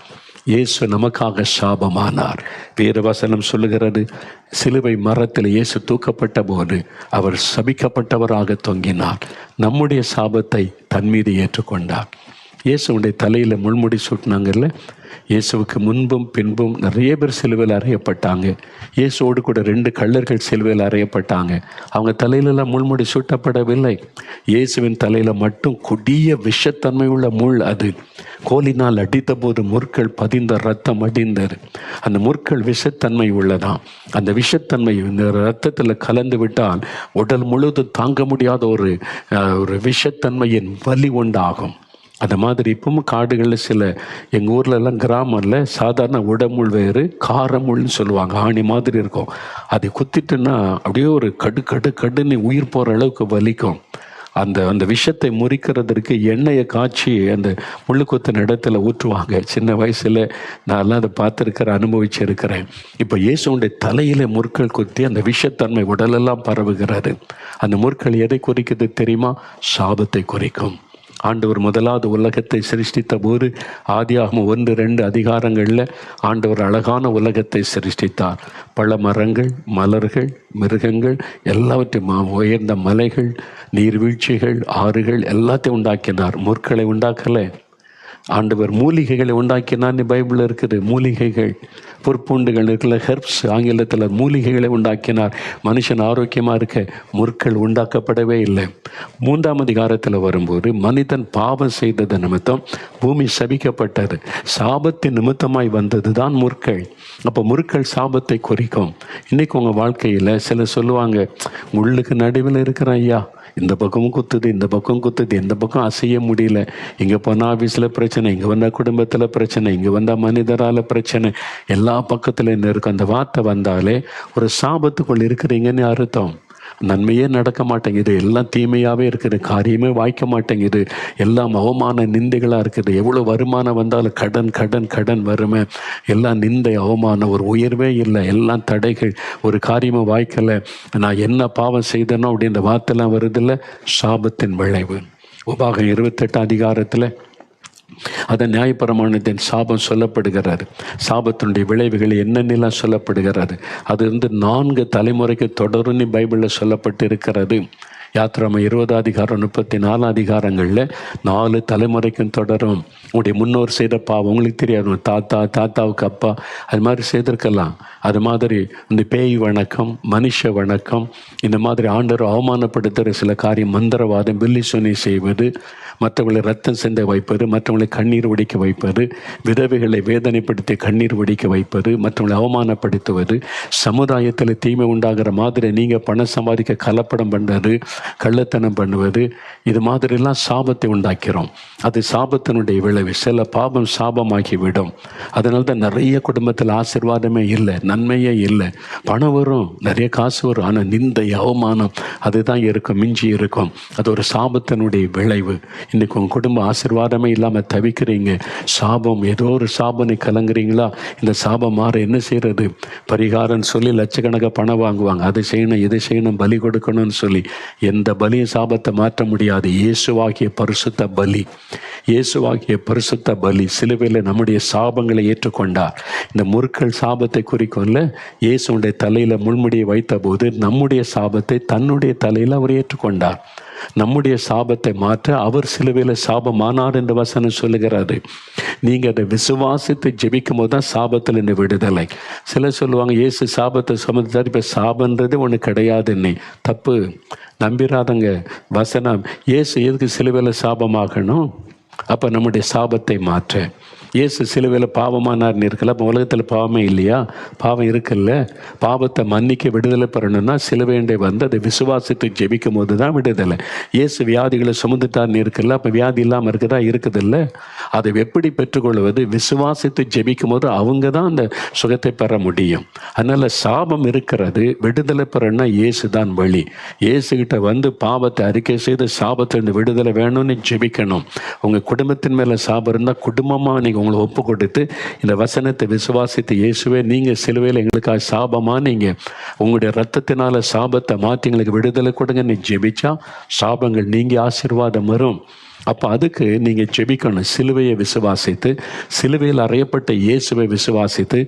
இயேசு நமக்காக சாபமானார். வேறு வசனம் சொல்லுகிறது, சிலுவை மரத்தில் இயேசு தூக்கப்பட்ட போது அவர் சபிக்கப்பட்டவராக தொங்கினார். நம்முடைய சாபத்தை தன் மீது ஏற்றுக்கொண்டார். இயேசுடைய தலையில் முள்முடி சூட்டினாங்கல்ல, இயேசுவுக்கு முன்பும் பின்பும் நிறைய பேர் சிலுவையில் அறையப்பட்டாங்க. இயேசுவோடு கூட 2 கள்ளர்கள் சிலுவையில் அறையப்பட்டாங்க. அவங்க தலையிலெல்லாம் முள்முடி சூட்டப்படவில்லை. இயேசுவின் தலையில் மட்டும் கொடிய விஷத்தன்மை உள்ள முள், அது கோலினால் அடித்த போது முற்கள் பதிந்த ரத்தம் அடிந்தது. அந்த முற்கள் விஷத்தன்மை உள்ளதாம். அந்த விஷத்தன்மை இந்த ரத்தத்தில் கலந்து விட்டால் உடல் முழுவதும் தாங்க முடியாத ஒரு விஷத்தன்மையின் வலி உண்டாகும். அந்த மாதிரி இப்பவும் காடுகளில் சில எங்கள் ஊர்லெல்லாம் கிராமத்தில் சாதாரண உடமுள் வேறு, காரமுள்னு சொல்லுவாங்க, ஆணி மாதிரி இருக்கும். அதை குத்திட்டுன்னா அப்படியே ஒரு கடுன்னு உயிர் போகிற அளவுக்கு வலிக்கும். அந்த விஷத்தை முறிக்கிறதுக்கு எண்ணெயை காய்ச்சி அந்த முள்ளு குத்தின இடத்துல ஊற்றுவாங்க. சின்ன வயசில் நான்லாம் அதை பார்த்துருக்கிறேன், அனுபவிச்சிருக்கிறேன். இப்போ இயேசுடைய தலையில் முற்கள் குத்தி அந்த விஷத்தன்மை உடலெல்லாம் பரவுகிறது. அந்த முற்கள் எதை குறிக்குது தெரியுமா? சாபத்தை குறிக்கும். ஆண்டவர் முதலாவது உலகத்தை சிருஷ்டித்த போது ஆதியாகமம் 1-2 அதிகாரங்களில் ஆண்டவர் அழகான உலகத்தை சிருஷ்டித்தார். பல மரங்கள், மலர்கள், மிருகங்கள் எல்லாவற்றையும், உயர்ந்த மலைகள், நீர்வீழ்ச்சிகள், ஆறுகள் எல்லாத்தையும் உண்டாக்கினார். முற்களை உண்டாக்கலை. ஆண்டவர் மூலிகைகளை உண்டாக்கினான்னு பைபிளில் இருக்குது. மூலிகைகள், பொற்பூண்டுகள் இருக்குல்ல, ஹெர்ப்ஸ் ஆங்கிலத்தில், மூலிகைகளை உண்டாக்கினார். மனுஷன் ஆரோக்கியமாக இருக்க முற்கள் உண்டாக்கப்படவே இல்லை. 3ஆம் அதிகாரத்தில் வரும்போது மனிதன் பாவம் செய்தது நிமித்தம் பூமி சபிக்கப்பட்டது. சாபத்தின் நிமித்தமாய் வந்தது தான் முற்கள். அப்போ முற்கள் சாபத்தை குறிக்கும். இன்றைக்கி உங்கள் வாழ்க்கையில் சிலர் சொல்லுவாங்க, முள்ளுக்கு நடுவில் இருக்கிற ஐயா, இந்த பக்கமும் குத்துது, இந்த பக்கம் குத்துது, இந்த பக்கம் அசைய முடியல, இங்கே போனால் ஆஃபீஸில் பிரச்சனை, இங்கே வந்தால் குடும்பத்தில் பிரச்சனை, இங்கே வந்தால் மனிதரால் பிரச்சனை, எல்லா பக்கத்தில் என்ன இருக்கும். அந்த வார்த்தை வந்தாலே ஒரு சாபத்துக்குள் இருக்கிறீங்கன்னு அர்த்தம். நன்மையே நடக்க மாட்டேங்குது, எல்லாம் தீமையாகவே இருக்குது, காரியமே வாய்க்க மாட்டேங்குது, எல்லாம் அவமான நிந்தைகளாக இருக்குது. எவ்வளோ வருமானம் வந்தாலும் கடன் கடன் கடன் வறுமை, எல்லாம் நிந்தை, அவமானம், ஒரு உயர்வே இல்லை, எல்லாம் தடைகள், ஒரு காரியமும் வாய்க்கலை, நான் என்ன பாவம் செய்தேனோ அப்படின்ற வார்த்தைலாம் வருதில்ல. சாபத்தின் விளைவு. உபாகம் 28 அதிகாரத்தில் அதன் நியாயப்பிரமாணத்தின் சாபம் சொல்லப்படுகிறது. சாபத்தினுடைய விளைவுகள் என்னென்னலாம் சொல்லப்படுகிறது. அது 4 தலைமுறைக்கு தொடர்ந்து பைபிளில் சொல்லப்பட்டு இருக்கிறது. யாத்திராம 20 அதிகாரம் 34 அதிகாரங்களில் 4 தலைமுறைக்கும் தொடரும். உங்களுடைய முன்னோர் செய்த பாவம் உங்களுக்கு தெரியாது, தாத்தாவுக்கு அப்பா அது மாதிரி செய்திருக்கலாம். அது மாதிரி இந்த பேய் வணக்கம், மனுஷ வணக்கம், இந்த மாதிரி ஆண்டவர் அவமானப்படுத்துகிற சில காரியம், மந்திரவாதம், பில்லி சொன்னி செய்வது, மற்றவர்களை ரத்தம் சிந்த வைப்பது, மற்றவர்களை கண்ணீர் வடிக்க வைப்பது, விதவைகளை வேதனைப்படுத்தி கண்ணீர் வடிக்க வைப்பது, மற்றவர்களை அவமானப்படுத்துவது, சமுதாயத்தில் தீமை உண்டாகிற மாதிரி நீங்கள் பணம் சம்பாதிக்க கலப்படம் பண்ணுறது, கள்ளத்தனம் பண்ணுவது, இது மாதிரிலாம் சாபத்தை உண்டாக்கிறோம். அது சாபத்தினுடைய விளைவு. சில பாவம் சாபமாகிவிடும். அதனால தான் நிறைய குடும்பத்தில் ஆசீர்வாதமே இல்லை, நன்மையே இல்லை. பணம் வரும், நிறைய காசு வரும், ஆனால் நிந்தை, அவமானம் அதுதான் இருக்கும், மிஞ்சி இருக்கும். அது ஒரு சாபத்தினுடைய விளைவு. இன்றைக்கி உங்கள் குடும்ப ஆசீர்வாதமே இல்லாமல் தவிக்கிறீங்க. சாபம், ஏதோ ஒரு சாபனை கலங்குறீங்களா? இந்த சாபம் மாற என்ன செய்கிறது? பரிகாரம்னு சொல்லி லட்சக்கணக்காக பணம் வாங்குவாங்க. அதை செய்யணும், இதை செய்யணும், பலி கொடுக்கணும்னு சொல்லி. எந்த பலியும் சாபத்தை மாற்ற முடியாது. இயேசுவாகிய பரிசுத்த பலி, இயேசுவாகிய பரிசுத்த பலி சிலுவையில் நம்முடைய சாபங்களை ஏற்றுக்கொண்டார். இந்த முற்கள் சாபத்தை குறிக்கும்ல, இயேசுடைய தலையில் முள்முடியை வைத்த போது நம்முடைய சாபத்தை தன்னுடைய தலையில் அவர் ஏற்றுக்கொண்டார். நம்முடைய சாபத்தை மாற்ற அவர் சிலுவையில் சாபமானார் என்று வசனம் சொல்லுகிறாரு. நீங்கள் அதை விசுவாசித்து ஜெபிக்கும் போது தான் சாபத்தில் இருந்து விடுதலை. சிலர் சொல்லுவாங்க, இயேசு சாபத்தை சுமந்தார், இப்போ சாபன்றது ஒன்று கிடையாதுன்னு. தப்பு, நம்பிராதங்க. வசனம், இயேசு எதுக்கு சிலுவையில் சாபமாகணும்? அப்போ நம்முடைய சாபத்தை மாற்ற இயேசு சிலுவையில் பாவமானார்னு இருக்கல. அப்போ உலகத்தில் பாவமே இல்லையா? பாவம் இருக்குல்ல. பாவத்தை மன்னிக்க விடுதலை பெறணும்னா சிலுவைண்டே வந்து அதை விசுவாசித்து ஜெபிக்கும் போது தான் விடுதலை. இயேசு வியாதிகளை சுமந்துட்டார்னு இருக்குல்ல. அப்போ வியாதி இல்லாமல் இருக்குதா? இருக்குதில்ல. அதை எப்படி பெற்றுக்கொள்வது? விசுவாசித்து ஜெபிக்கும் போது அவங்க தான் அந்த சுகத்தை பெற முடியும். அதனால் சாபம் இருக்கிறது, விடுதலை பெறணும்னா இயேசு தான் வழி. இயேசுகிட்ட வந்து பாவத்தை அறிக்கை செய்து சாபத்திலிருந்து விடுதலை வேணும்னு ஜெபிக்கணும். உங்கள் குடும்பத்தின் மேலே சாபம் இருந்தால் குடும்பமாக நீங்கள் உங்களை ஒப்பு கொடுத்து இந்த வசனத்தை விசுவாசித்து, இயேசுவே நீங்கள் சிலுவையில் எங்களுக்காக சாபமாக நீங்கள் உங்களுடைய ரத்தத்தினால சாபத்தை மாற்றி எங்களுக்கு விடுதலை கொடுங்க நீ ஜெபிச்சா சாபங்கள் நீங்கி ஆசீர்வாதம் வரும். அப்போ அதுக்கு நீங்கள் ஜெபிக்கணும். சிலுவையை விசுவாசித்து, சிலுவையில் அறையப்பட்ட இயேசுவை விசுவாசித்து,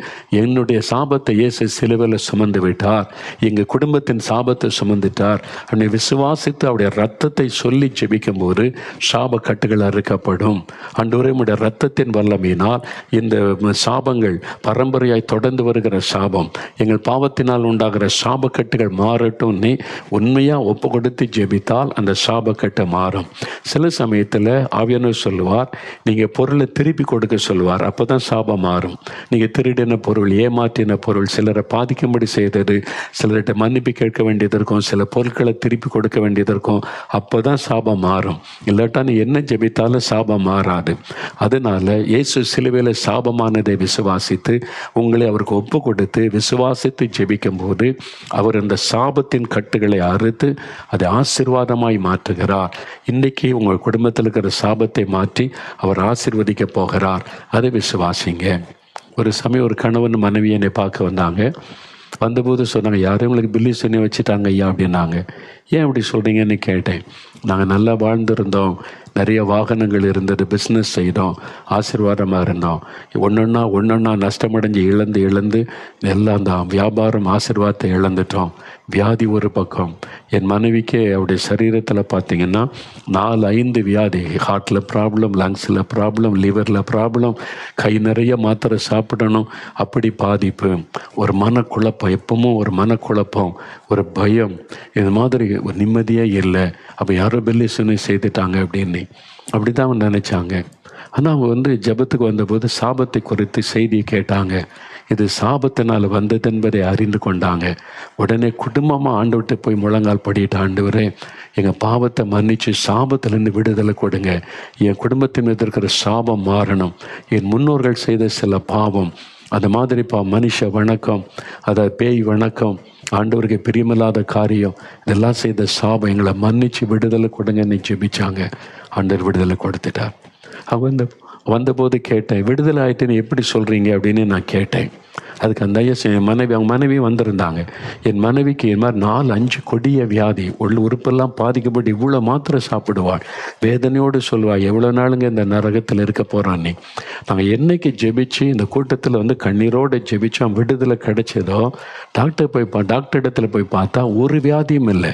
என்னுடைய சாபத்தை இயேசு சிலுவையில் சுமந்து விட்டார், எங்கள் குடும்பத்தின் சாபத்தை சுமந்துட்டார் அப்படி விசுவாசித்து அவருடைய ரத்தத்தை சொல்லி ஜெபிக்கும் போது சாப கட்டுகள் அறுக்கப்படும். ஆண்டவரே, உம்முடைய ரத்தத்தின் வல்லமையினால் இந்த சாபங்கள் பரம்பரையாய் தொடர்ந்து வருகிற சாபம், எங்கள் பாவத்தினால் உண்டாகிற சாபக்கட்டுகள் மாறட்டும்னு உண்மையாக ஒப்பு கொடுத்து ஜெபித்தால் அந்த சாபக்கட்டு மாறும். சில சமயத்தில் ஆவியானவர் சொல்லுவார், நீங்கள் பொருளை திருப்பி கொடுக்க சொல்லுவார். அப்போ தான் சாபம் மாறும். நீங்கள் திருடின பொருள், ஏமாற்றின பொருள், சிலரை பாதிக்கும்படி செய்தது, சிலர்கிட்ட மன்னிப்பு கேட்க வேண்டியது இருக்கும், சில பொருட்களை திருப்பி கொடுக்க வேண்டியது இருக்கும். அப்போ தான் சாபம் மாறும். இல்லாட்டா நீ என்ன ஜெபித்தாலும் சாபம் மாறாது. அதனால் இயேசு சிலுவையில் சாபமானதை விசுவாசித்து உங்களை அவருக்கு ஒப்பு கொடுத்து விசுவாசித்து ஜெபிக்கும் போது அவர் அந்த சாபத்தின் கட்டுகளை அறுத்து அதை ஆசீர்வாதமாய் மாற்றுகிறார். இன்றைக்கி உங்கள் குடும்பத்தில் இருக்கிற சாபத்தை மாற்றி அவர் ஆசீர்வதிக்க போகிறார். அதை விசுவாசிங்க. ஒரு சமயம் ஒரு கணவன் மனைவி என்னை பார்க்க வந்தாங்க. வந்தபோது சொன்னாங்க, யாரும் உங்களுக்கு பில்லி சொல்லி வச்சுட்டாங்க ஐயா அப்படின்னாங்க. ஏன் அப்படி சொல்கிறீங்கன்னு கேட்டேன். நாங்கள் நல்லா வாழ்ந்திருந்தோம், நிறைய வாகனங்கள் இருந்தது, பிஸ்னஸ் செய்தோம், ஆசீர்வாதமாக இருந்தோம். ஒன்றொன்னா நஷ்டமடைஞ்சு இழந்து எல்லாம் தான் வியாபாரம் ஆசீர்வாதத்தை இழந்துட்டோம். வியாதி ஒரு பக்கம். என் மனைவிக்கே அவருடைய சரீரத்தில் பார்த்திங்கன்னா 4-5 வியாதி. ஹார்ட்டில் ப்ராப்ளம், லங்ஸில் ப்ராப்ளம், லிவரில் ப்ராப்ளம், கை நிறைய மாத்திரை சாப்பிடணும், அப்படி பாதிப்பு. ஒரு மனக்குழப்பம், எப்பவும் ஒரு மனக்குழப்பம், ஒரு பயம், இது மாதிரி ஒரு நிம்மதியே இல்லை. அப்போ யாரோ பெல்லி சுனி செய்துட்டாங்க அப்படின்னு அப்படி தான் அவங்க நினச்சாங்க. ஆனால் அவங்க ஜெபத்துக்கு வந்தபோது சாபத்தை குறித்து செய்தியை கேட்டாங்க. இது சாபத்தினால் வந்தது என்பதை அறிந்து கொண்டாங்க. உடனே குடும்பமாக ஆண்டவர்கிட்ட போய் முழங்கால் படிட்டு, ஆண்டவரே எங்கள் பாவத்தை மன்னித்து சாபத்திலேருந்து விடுதலை கொடுங்க, என் குடும்பத்தின் மீது இருக்கிற சாபம் மாறணும், என் முன்னோர்கள் செய்த சில பாவம், அது மாதிரி மனுஷ வணக்கம், அதை பேய் வணக்கம், ஆண்டவருக்கு பிரியமில்லாத காரியம், இதெல்லாம் செய்த சாபம் எங்களை மன்னிச்சு விடுதலை கொடுங்கன்னு ஜெபிச்சாங்க. ஆண்டவர் விடுதலை கொடுத்துட்டார். அவங்க வந்தபோது கேட்டேன், விடுதலை ஆகிட்டுன்னு எப்படி சொல்கிறீங்க அப்படின்னு நான் கேட்டேன். அதுக்கு அந்த ஐயா அவங்க மனைவி வந்திருந்தாங்க. என் மனைவிக்கு இது மாதிரி 4-5 கொடிய வியாதி, உறுப்பெல்லாம் பாதிக்கப்பட்டு இவ்வளோ மாத்திரை சாப்பிடுவாள், வேதனையோடு சொல்லுவாள், எவ்வளோ நாளுங்க இந்த நரகத்தில் இருக்க போகிறான்னு. நாங்கள் என்னைக்கு ஜெபிச்சு இந்த கூட்டத்தில் கண்ணீரோடு ஜெபிச்சா விடுதலை கிடைச்சதோ, டாக்டர் இடத்துல போய் பார்த்தா ஒரு வியாதியும் இல்லை,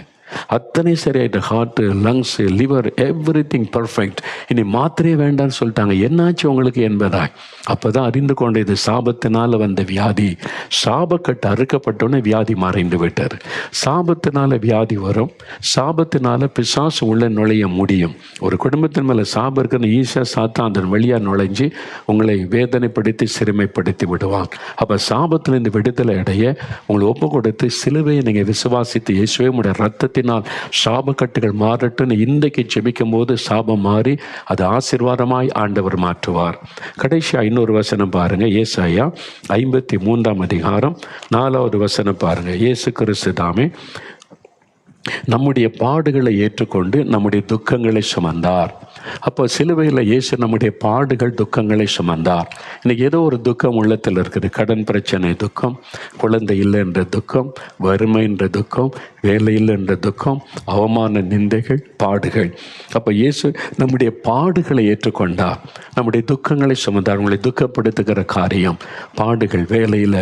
அத்தனை சரியாயிட்டு. Heart, lungs, liver, everything perfect. இனி மாத்திரையே வேண்டான்னு சொல்லிட்டாங்க. என்னாச்சு உங்களுக்கு என்பதாய் அப்போ தான் அறிந்து கொண்ட இது சாபத்தினால் வந்த வியாதி. சாபக்கட்டு அறுக்கப்பட்டோன்னே வியாதி மறைந்து விட்டார். சாபத்தினால வியாதி வரும், சாபத்தினால பிசாசு உள்ள நுழைய முடியும். ஒரு குடும்பத்தின் மேலே சாபம் இருக்குன்னு ஈஸியாக சாத்தான் அதன் வழியாக நுழைஞ்சு உங்களை வேதனைப்படுத்தி சிறுமைப்படுத்தி விடுவான். அப்போ சாபத்திலிருந்து விடுதலை அடைய உங்களை ஒப்பு கொடுத்து சிலுவையை நீங்கள் விசுவாசித்து இயேசுவே உடைய ரத்தத்தினால் சாபக்கட்டுகள் மாறட்டுன்னு இன்றைக்கு ஜெபிக்கும் போது சாபம் மாறி அது ஆசீர்வாதமாய் ஆண்டவர் மாற்றுவார். கடைசியாக இன்னொரு வசனம் பாருங்க, ஏசாயா 53 அதிகாரம் 4வது வசனம் பாருங்க. இயேசு கிறிஸ்து தாமே நம்முடைய பாடுகளை ஏற்றுக்கொண்டு நம்முடைய துக்கங்களை சுமந்தார். அப்போ சிலுவையில் இயேசு நம்முடைய பாடுகள் துக்கங்களை சுமந்தார். இன்னைக்கு ஏதோ ஒரு துக்கம் உள்ளத்தில் இருக்குது. கடன் பிரச்சனை துக்கம், குழந்தை இல்லை என்ற துக்கம், வறுமை என்ற துக்கம், வேலை இல்லை என்ற துக்கம், அவமான நிந்தைகள், பாடுகள். அப்போ இயேசு நம்முடைய பாடுகளை ஏற்றுக்கொண்டார், நம்முடைய துக்கங்களை சுமந்தார். உங்களை துக்கப்படுத்துகிற காரியம் பாடுகள், வேலையில்,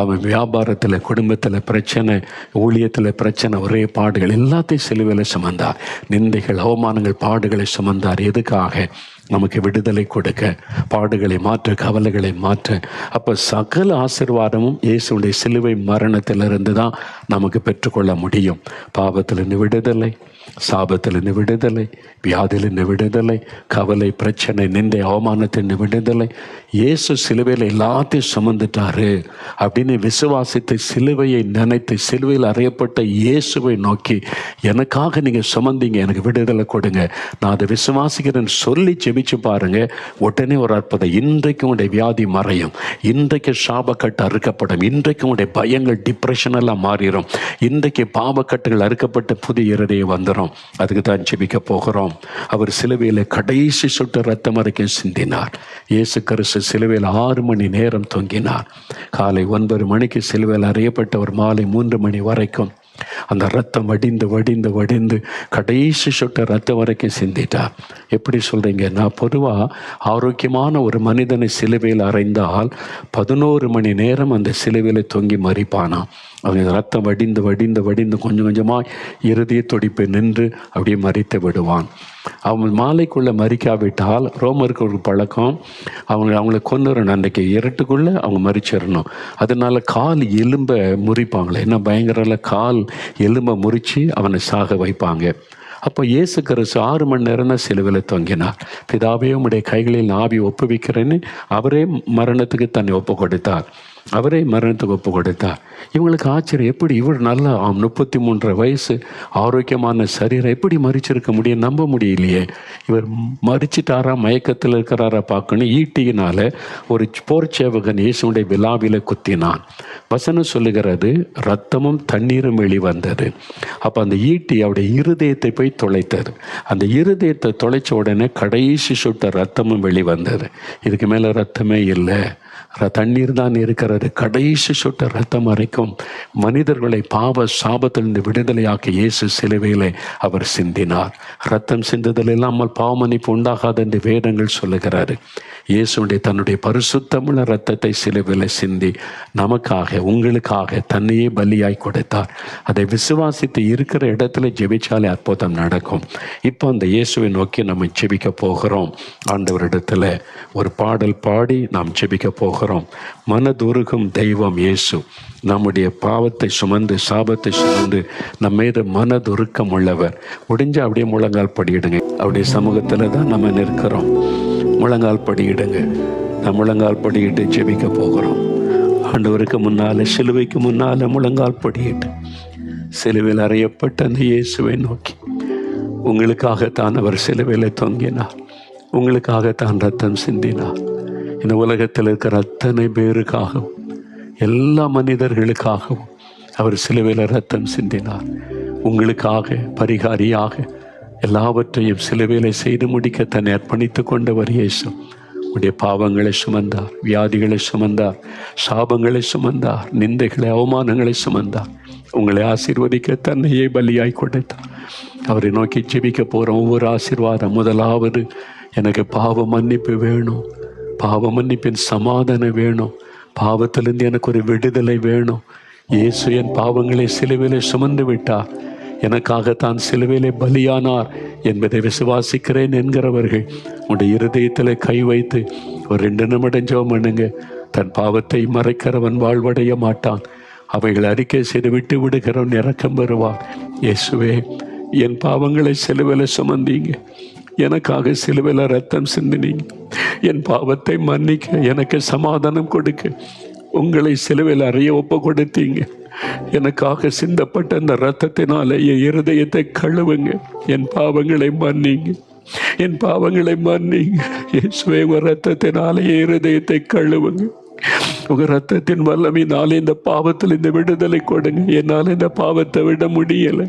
அவன் வியாபாரத்தில், குடும்பத்தில் பிரச்சனை, ஊழியத்தில் பிரச்சனை, ஒரே பாடுகள் எல்லாத்தையும் சிலுவையில் சுமந்தார். நிந்தைகள், அவமானங்கள், பாடுகளை சுமந்தார். எதுக்காக? நமக்கு விடுதலை கொடுக்க, பாடுகளை மாற்ற, கவலைகளை மாற்ற. அப்போ சகல ஆசீர்வாதமும் இயேசுடைய சிலுவை மரணத்திலிருந்து தான் நமக்கு பெற்றுக்கொள்ள முடியும். பாவத்திலிருந்து விடுதலை, சாபத்திலிருந்து விடுதலை, வியாதியிலிருந்து விடுதலை, கவலை, பிரச்சனை, நிந்தை, அவமானத்திலிருந்து விடுதலை. இயேசு சிலுவையில் எல்லாத்தையும் சுமந்துட்டாரு அப்படின்னு விசுவாசித்து, சிலுவையை நினைத்து, சிலுவையில் அறையப்பட்ட இயேசுவை நோக்கி, எனக்காக நீங்கள் சுமந்தீங்க, எனக்கு விடுதலை கொடுங்க, நான் அதை விசுவாசிக்கிறேன்னு சொல்லி ஜெபிச்சு பாருங்க. உடனே ஒரு அற்புதம். இன்றைக்கு உடைய வியாதி மறையும், இன்றைக்கு சாபக்கட்டு அறுக்கப்படும், இன்றைக்கு உடைய பயங்கள், டிப்ரெஷன் எல்லாம் மாறிடும், இன்றைக்கு பாவக்கட்டுகள் அறுக்கப்பட்ட புதிய இருதயம் வந்துடும். அதுக்கு தான் ஜெபிக்க போகிறோம். அவர் சிலுவையில் கடைசி சொட்டு ரத்தம் வரைக்கும் சிந்தினார். இயேசு கிறிஸ்து சிலுவையில் 6 மணி நேரம் தொங்கினார். காலை 9 மணிக்கு சிலுவையில் அறையப்பட்டவர் மாலை 3 மணி வரைக்கும் அந்த ரத்தம் வடிந்து வடிந்து வடிந்து கடைசி சொட்ட ரத்தம் வரைக்கும் சிந்திட்டார். எப்படி சொல்கிறீங்க? நான் பொதுவாக ஆரோக்கியமான ஒரு மனிதனை சிலுவையில் அறைந்தால் 11 மணி நேரம் அந்த சிலுவையில் தொங்கி மறிப்பானாம். அவங்க ரத்தம் வடிந்து வடிந்து வடிந்து கொஞ்சம் கொஞ்சமாக இருதய துடிப்பு நின்று அப்படியே மறித்து விடுவான். அவன் மாலைக்குள்ளே மறிக்காவிட்டால், ரோமருக்கு ஒரு பழக்கம், அவங்கள கொன்னுறணும், அன்றைக்கு இரட்டுக்குள்ளே அவங்க மறிச்சிடணும். அதனால கால் எலும்பை முறிப்பாங்களே, என்ன பயங்கர கால் எலும்பை முறித்து அவனை சாக வைப்பாங்க. அப்போ இயேசு கிறிஸ்து 6 மணி நேரம் தான் சிலுவையில் தொங்கினார். பிதாவே உம்முடைய கைகளில் ஆவி ஒப்புவிக்கிறேன்னு அவரே மரணத்துக்கு தன்னை ஒப்பு கொடுத்தார். அவரே மரணத்துக்கு ஒப்பு கொடுத்தார். இவங்களுக்கு ஆச்சரியம், எப்படி இவர் நல்லா 33 வயசு ஆரோக்கியமான சரீரம் எப்படி மறிச்சிருக்க முடியும்? நம்ப முடியலையே. இவர் மறிச்சிட்டாரா, மயக்கத்தில் இருக்கிறாரா பார்க்கணும். ஈட்டியினால் ஒரு போர்ச்சேவகன் இயேசுடைய விழாவில குத்தினான். வசனம் சொல்லுகிறது, ரத்தமும் தண்ணீரும் வெளிவந்தது. அப்போ அந்த ஈட்டி அவருடைய இருதயத்தை போய் தொலைத்தது. அந்த இருதயத்தை தொலைச்ச உடனே கடைசி சுட்ட ரத்தமும் வெளிவந்தது. இதுக்கு மேலே ரத்தமே இல்லை, தண்ணீர் தான் இருக்கிறது. கடைசி சொட்ட ரத்தம் வரைக்கும் மனிதர்களை பாவ சாபத்திலிருந்து விடுதலையாக்கி இயேசு சிலுவையிலே அவர் சிந்தினார். ரத்தம் சிந்துதல் இல்லாமல் பாவமன்னிப்பு உண்டாகாது என்று வேதங்கள் சொல்லுகிறாரு. இயேசுடைய தன்னுடைய பரிசுத்தமுள்ள ரத்தத்தை சிலுவையிலே சிந்தி நமக்காக, உங்களுக்காக தன்னையே பலியாய் கொடுத்தார். அதை விசுவாசித்து இருக்கிற இடத்துல ஜெபிச்சாலே அற்புதம் நடக்கும். இப்போ அந்த இயேசுவை நோக்கி நம்ம ஜெபிக்க போகிறோம். ஆண்டவரிடத்துல ஒரு பாடல் பாடி நாம் ஜெபிக்க போகிறோம். மனதுருகும் தெய்வம் இயேசு நம்முடைய பாவத்தை சுமந்து, சாபத்தை சுமந்து நம்ம மீது மனதுருக்கம் உள்ளவர். முடிஞ்ச அப்படியே முழங்கால் படியிடுங்க. அவருடைய சமூகத்தில் தான் நம்ம நிற்கிறோம். முழங்கால் படியிடுங்க. நான் முழங்கால் படியிட்டு ஜெபிக்க போகிறோம். ஆண்டவருக்கு முன்னால், சிலுவைக்கு முன்னால் முழங்கால் படியிட்டு சிலுவையில் அறையப்பட்ட அந்த இயேசுவை நோக்கி, உங்களுக்காகத்தான் அவர் சிலுவையில் தொங்கினார், உங்களுக்காகத்தான் ரத்தம் சிந்தினார். இந்த உலகத்தில் இருக்கிற அத்தனை பேருக்காகவும், எல்லா மனிதர்களுக்காகவும் அவர் சிலுவையில் ரத்தம் சிந்தினார். உங்களுக்காக பரிகாரியாக எல்லாவற்றையும் சிலுவையில் செய்து முடிக்க தன்னை அர்ப்பணித்து கொண்டவர் இயேசு. உடைய பாவங்களை சுமந்தார், வியாதிகளை சுமந்தார், சாபங்களை சுமந்தார், நிந்தைகளை, அவமானங்களை சுமந்தார். உங்களை ஆசீர்வதிக்க தன்னையே பலியாய் கொடுத்தார். அவரை நோக்கி ஜெபிக்க போகிற ஒவ்வொரு ஆசீர்வாதம், முதலாவது எனக்கு பாவ மன்னிப்பு வேணும், பாவ மன்னிப்பின் சமாதானம் வேணும், பாவத்திலிருந்து எனக்கு ஒரு விடுதலை வேணும். இயேசு என் பாவங்களை சிலுவையிலே சுமந்து விட்டார், எனக்காகத்தான் சிலுவையிலே பலியானார் என்பதை விசுவாசிக்கிறேன் என்கிறவர்கள் உடைய இருதயத்தில் கை வைத்து ஒரு 2 நிமிடம் ஜெபம் பண்ணுங்க. தன் பாவத்தை மறைக்கிறவன் வாழ்வடைய மாட்டான், அவைகளை அறிக்கை செய்து விட்டு விடுகிறவன் இரக்கம் பெறுவான். இயேசுவே, என் பாவங்களை சிலுவையில் சுமந்தீங்க, எனக்காக சிலுவையில் ரத்தம் சிந்தினீங்க, என் பாவத்தை மன்னிக்க, எனக்கு சமாதானம் கொடுக்க உங்களை சிலுவையில் அறைய ஒப்பு கொடுத்தீங்க. எனக்காக சிந்தப்பட்ட அந்த ரத்தத்தினால என் இருதயத்தை கழுவுங்க, என் பாவங்களை மன்னிங்க, என் பாவங்களை மன்னிங்க. இயேசுவே, ரத்தத்தினால என் இருதயத்தை கழுவுங்க. உங்க ரத்தத்தின் வல்லமையினாலே இந்த பாவத்தில் இந்த விடுதலை கொடுங்க. என்னால் இந்த பாவத்தை விட முடியலை.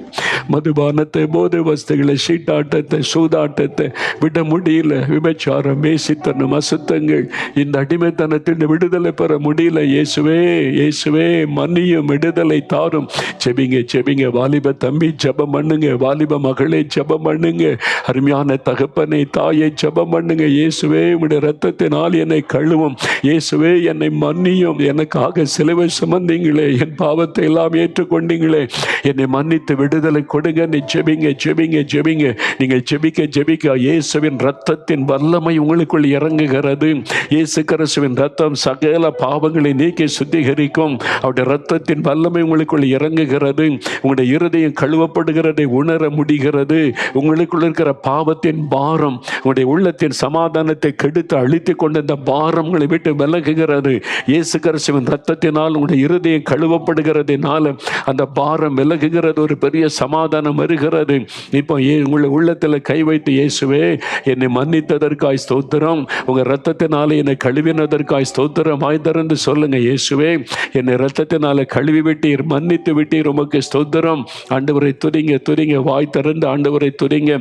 மதுபானத்தை, போதை வஸ்துகளை, சீட்டாட்டத்தை, சூதாட்டத்தை விட முடியல. விபச்சாரம், மேசித்தனம், அசுத்தங்கள், இந்த அடிமைத்தனத்தில் விடுதலை பெற முடியல. இயேசுவே, இயேசுவே மன்னியும், விடுதலை தாரும். ஜெபிங்க, ஜெபிங்க. வாலிப தம்பி ஜெபம் பண்ணுங்க. வாலிப மகளே ஜெபம் பண்ணுங்க. அருமையான தகப்பனை, தாயை ஜெபம் பண்ணுங்க. இயேசுவே, உம்முடைய இரத்தத்தினால் என்னை கழுவும். இயேசுவே, என்னை மன்னியும். எனக்காக சிலுவை சுமந்தீங்களே, என் பாவத்தை எல்லாம் ஏற்றுக்கொண்டீங்களே, என்னை மன்னித்து விடுதலை கொடுங்க. நீ ஜெபிங்க, ஜெபிங்க, ஜெபிங்க. நீங்கள் ஜெபிக்க ஜெபிக்க இயேசுவின் ரத்தத்தின் வல்லமை உங்களுக்குள் இறங்குகிறது. இயேசு கிறிஸ்துவின் ரத்தம் சகல பாவங்களை நீக்கி சுத்திகரிக்கும். அவருடைய ரத்தத்தின் வல்லமை உங்களுக்குள் இறங்குகிறது. உங்களுடைய இருதயம் கழுவப்படுகிறதை உணர முடிகிறது. உங்களுக்குள் இருக்கிற பாவத்தின் பாரம், உங்களுடைய உள்ளத்தின் சமாதானத்தை கெடுத்து அழித்து கொண்ட இந்த பாரம் உங்களை விட்டு விலகுகிறது. இயேசு கிறிஸ்துவின் ரத்தத்தினால் உங்களுடைய இருதயம் கழுவப்படுகிறதுனால அந்த பாரம் விலகுகிறது. ஒரு பெரிய சமாதானம் வருகிறது. இப்போ உங்களை உள்ளத்தில் கை வைத்து, இயேசுவே என்னை மன்னித்ததற்காய் ஸ்தோத்திரம், உங்க ரத்தத்தினால என்னை கழுவினதற்காய் ஸ்தோத்திரம். வாய் திறந்து சொல்லுங்க, இயேசுவே என்னை ரத்தத்தினால கழுவி விட்டீர், மன்னித்து விட்டீர், உமக்கு ஸ்தோத்திரம். ஆண்டவரை துதிங்க, துதிங்க. வாய் திறந்து ஆண்டவரை துதிங்க.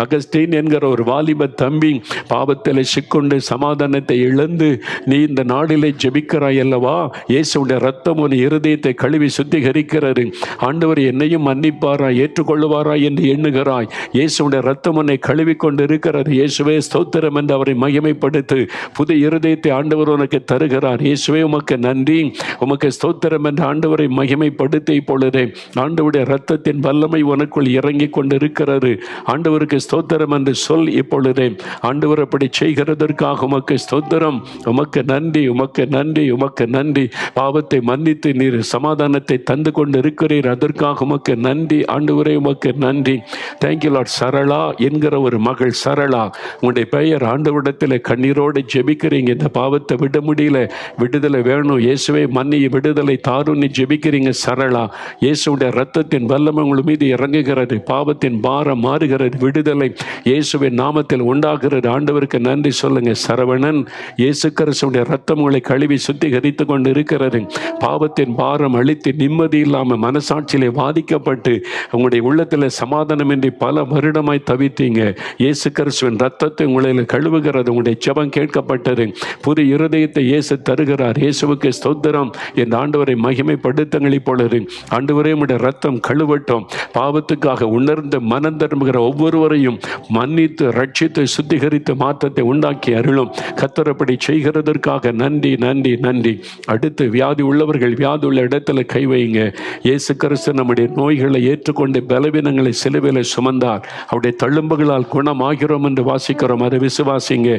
அகஸ்டீன் என்கிற ஒரு வாலிப தம்பி பாவத்தில் சிக்கொண்டு சமாதானத்தை இழந்து நீ இந்த நாளிலே ஜெபிக்கிறாய் அல்லவா? இயேசுடைய ரத்தம் உன் இருதயத்தை கழுவி சுத்திகரிக்கிறது. ஆண்டவர் என்னையும் மன்னிப்பாரா, ஏற்றுக்கொள்ளுவாரா என்று எண்ணுகிறாய். இயேசுடைய ரத்தம் உன்னை கழுவி கொண்டு இருக்கிறது. இயேசுவே ஸ்தோத்திரம் என்று அவரை மகிமைப்படுத்து. புது இருதயத்தை ஆண்டவர் உனக்கு தருகிறார். இயேசுவே உமக்கு நன்றி, உமக்கு ஸ்தோத்திரம் என்று ஆண்டவரை மகிமைப்படுத்தி இப்பொழுதே ஆண்டவருடைய ரத்தத்தின் வல்லமை உனக்குள் இறங்கி கொண்டு இருக்கிறது. ஆண்டவருக்கு ஸ்தோத்திரம் என்று சொல். இப்பொழுதே ஆண்டவர் அப்படி செய்கிறதற்காக உமக்கு ஸ்தோத்திரம், உமக்கு நன்றி, உமக்கு நன்றி, உமக்கு நன்றி. பாவத்தை மன்னித்து நீர் சமாதானத்தை தந்து கொண்டு இருக்கிறீர், அதற்காக உமக்கு நன்றி ஆண்டவரே, உமக்கு நன்றி. Thank you Lord. சரளா என்கிற ஒரு மகள், சரளா, உங்களுடைய பெயர் ஆண்டவரிடத்தில் கண்ணீரோடு ஜெபிக்கிறீங்க. இந்த பாவத்தை விட முடியல, விடுதலை வேணும், இயேசுவை மன்னி விடுதலை தாரும் நீ ஜெபிக்கிறீங்க. சரளா, இயேசுடைய ரத்தத்தின் வல்லமை உங்கள் மீது இறங்குகிறது. பாவத்தின் பாரம் மாறுகிறது. விடுதலை இயேசுவின் நாமத்தில் உண்டாகிறது. ஆண்டவருக்கு நன்றி சொல்லுங்க. சரவணன், இயேசு கிறிஸ்துவின் ரத்தம் உங்களை கழுவி சுத்திகரித்து கொண்டு இருக்கிறது. பாவத்தின் பாரம் அழித்து நிம்மதி இல்லாமல் மனசாட்சியிலே பாதிக்கப்பட்டு உங்களுடைய உள்ளத்தில் சமாதானமின்றி பல வருடமாய் தவித்தீங்க. இயேசு கிறிஸ்துவின் ரத்தத்தை உங்களை கழுவுகிறது. உங்களுடைய ஜெபம் கேட்கப்பட்டது. புது இருதயத்தை இயேசு தருகிறார். இயேசுவுக்கு ஸ்தோத்திரம். என் ஆண்டவரை மகிமைப்படுத்துங்கள். இப்பொழுது ஆண்டவரே உம்முடைய ரத்தம் கழுவட்டும். பாவத்துக்காக உணர்ந்து மனம் திரும்புகிற ஒவ்வொருவரையும் மன்னித்து ரட்சித்து சுத்திகரித்து மாற்றத்தை உண்டாக்கி அருளும். கர்த்தர் அப்படி செய்கிறதற்காக நன்றி, நன்றி, நன்றி. அடுத்து வியாதி உள்ளவர்கள் வியாதி உள்ள இடத்துல கை வைங்க. இயேசு கிறிஸ்து நம்முடைய நோய்களை ஏற்றுக்கொண்டு பலவீனங்களை சிலுவையில் சுமந்தார். அவருடைய தழும்புகளால் குணமாகிறோம் என்று வாசிக்கிறோம். அதை விசுவாசிங்க.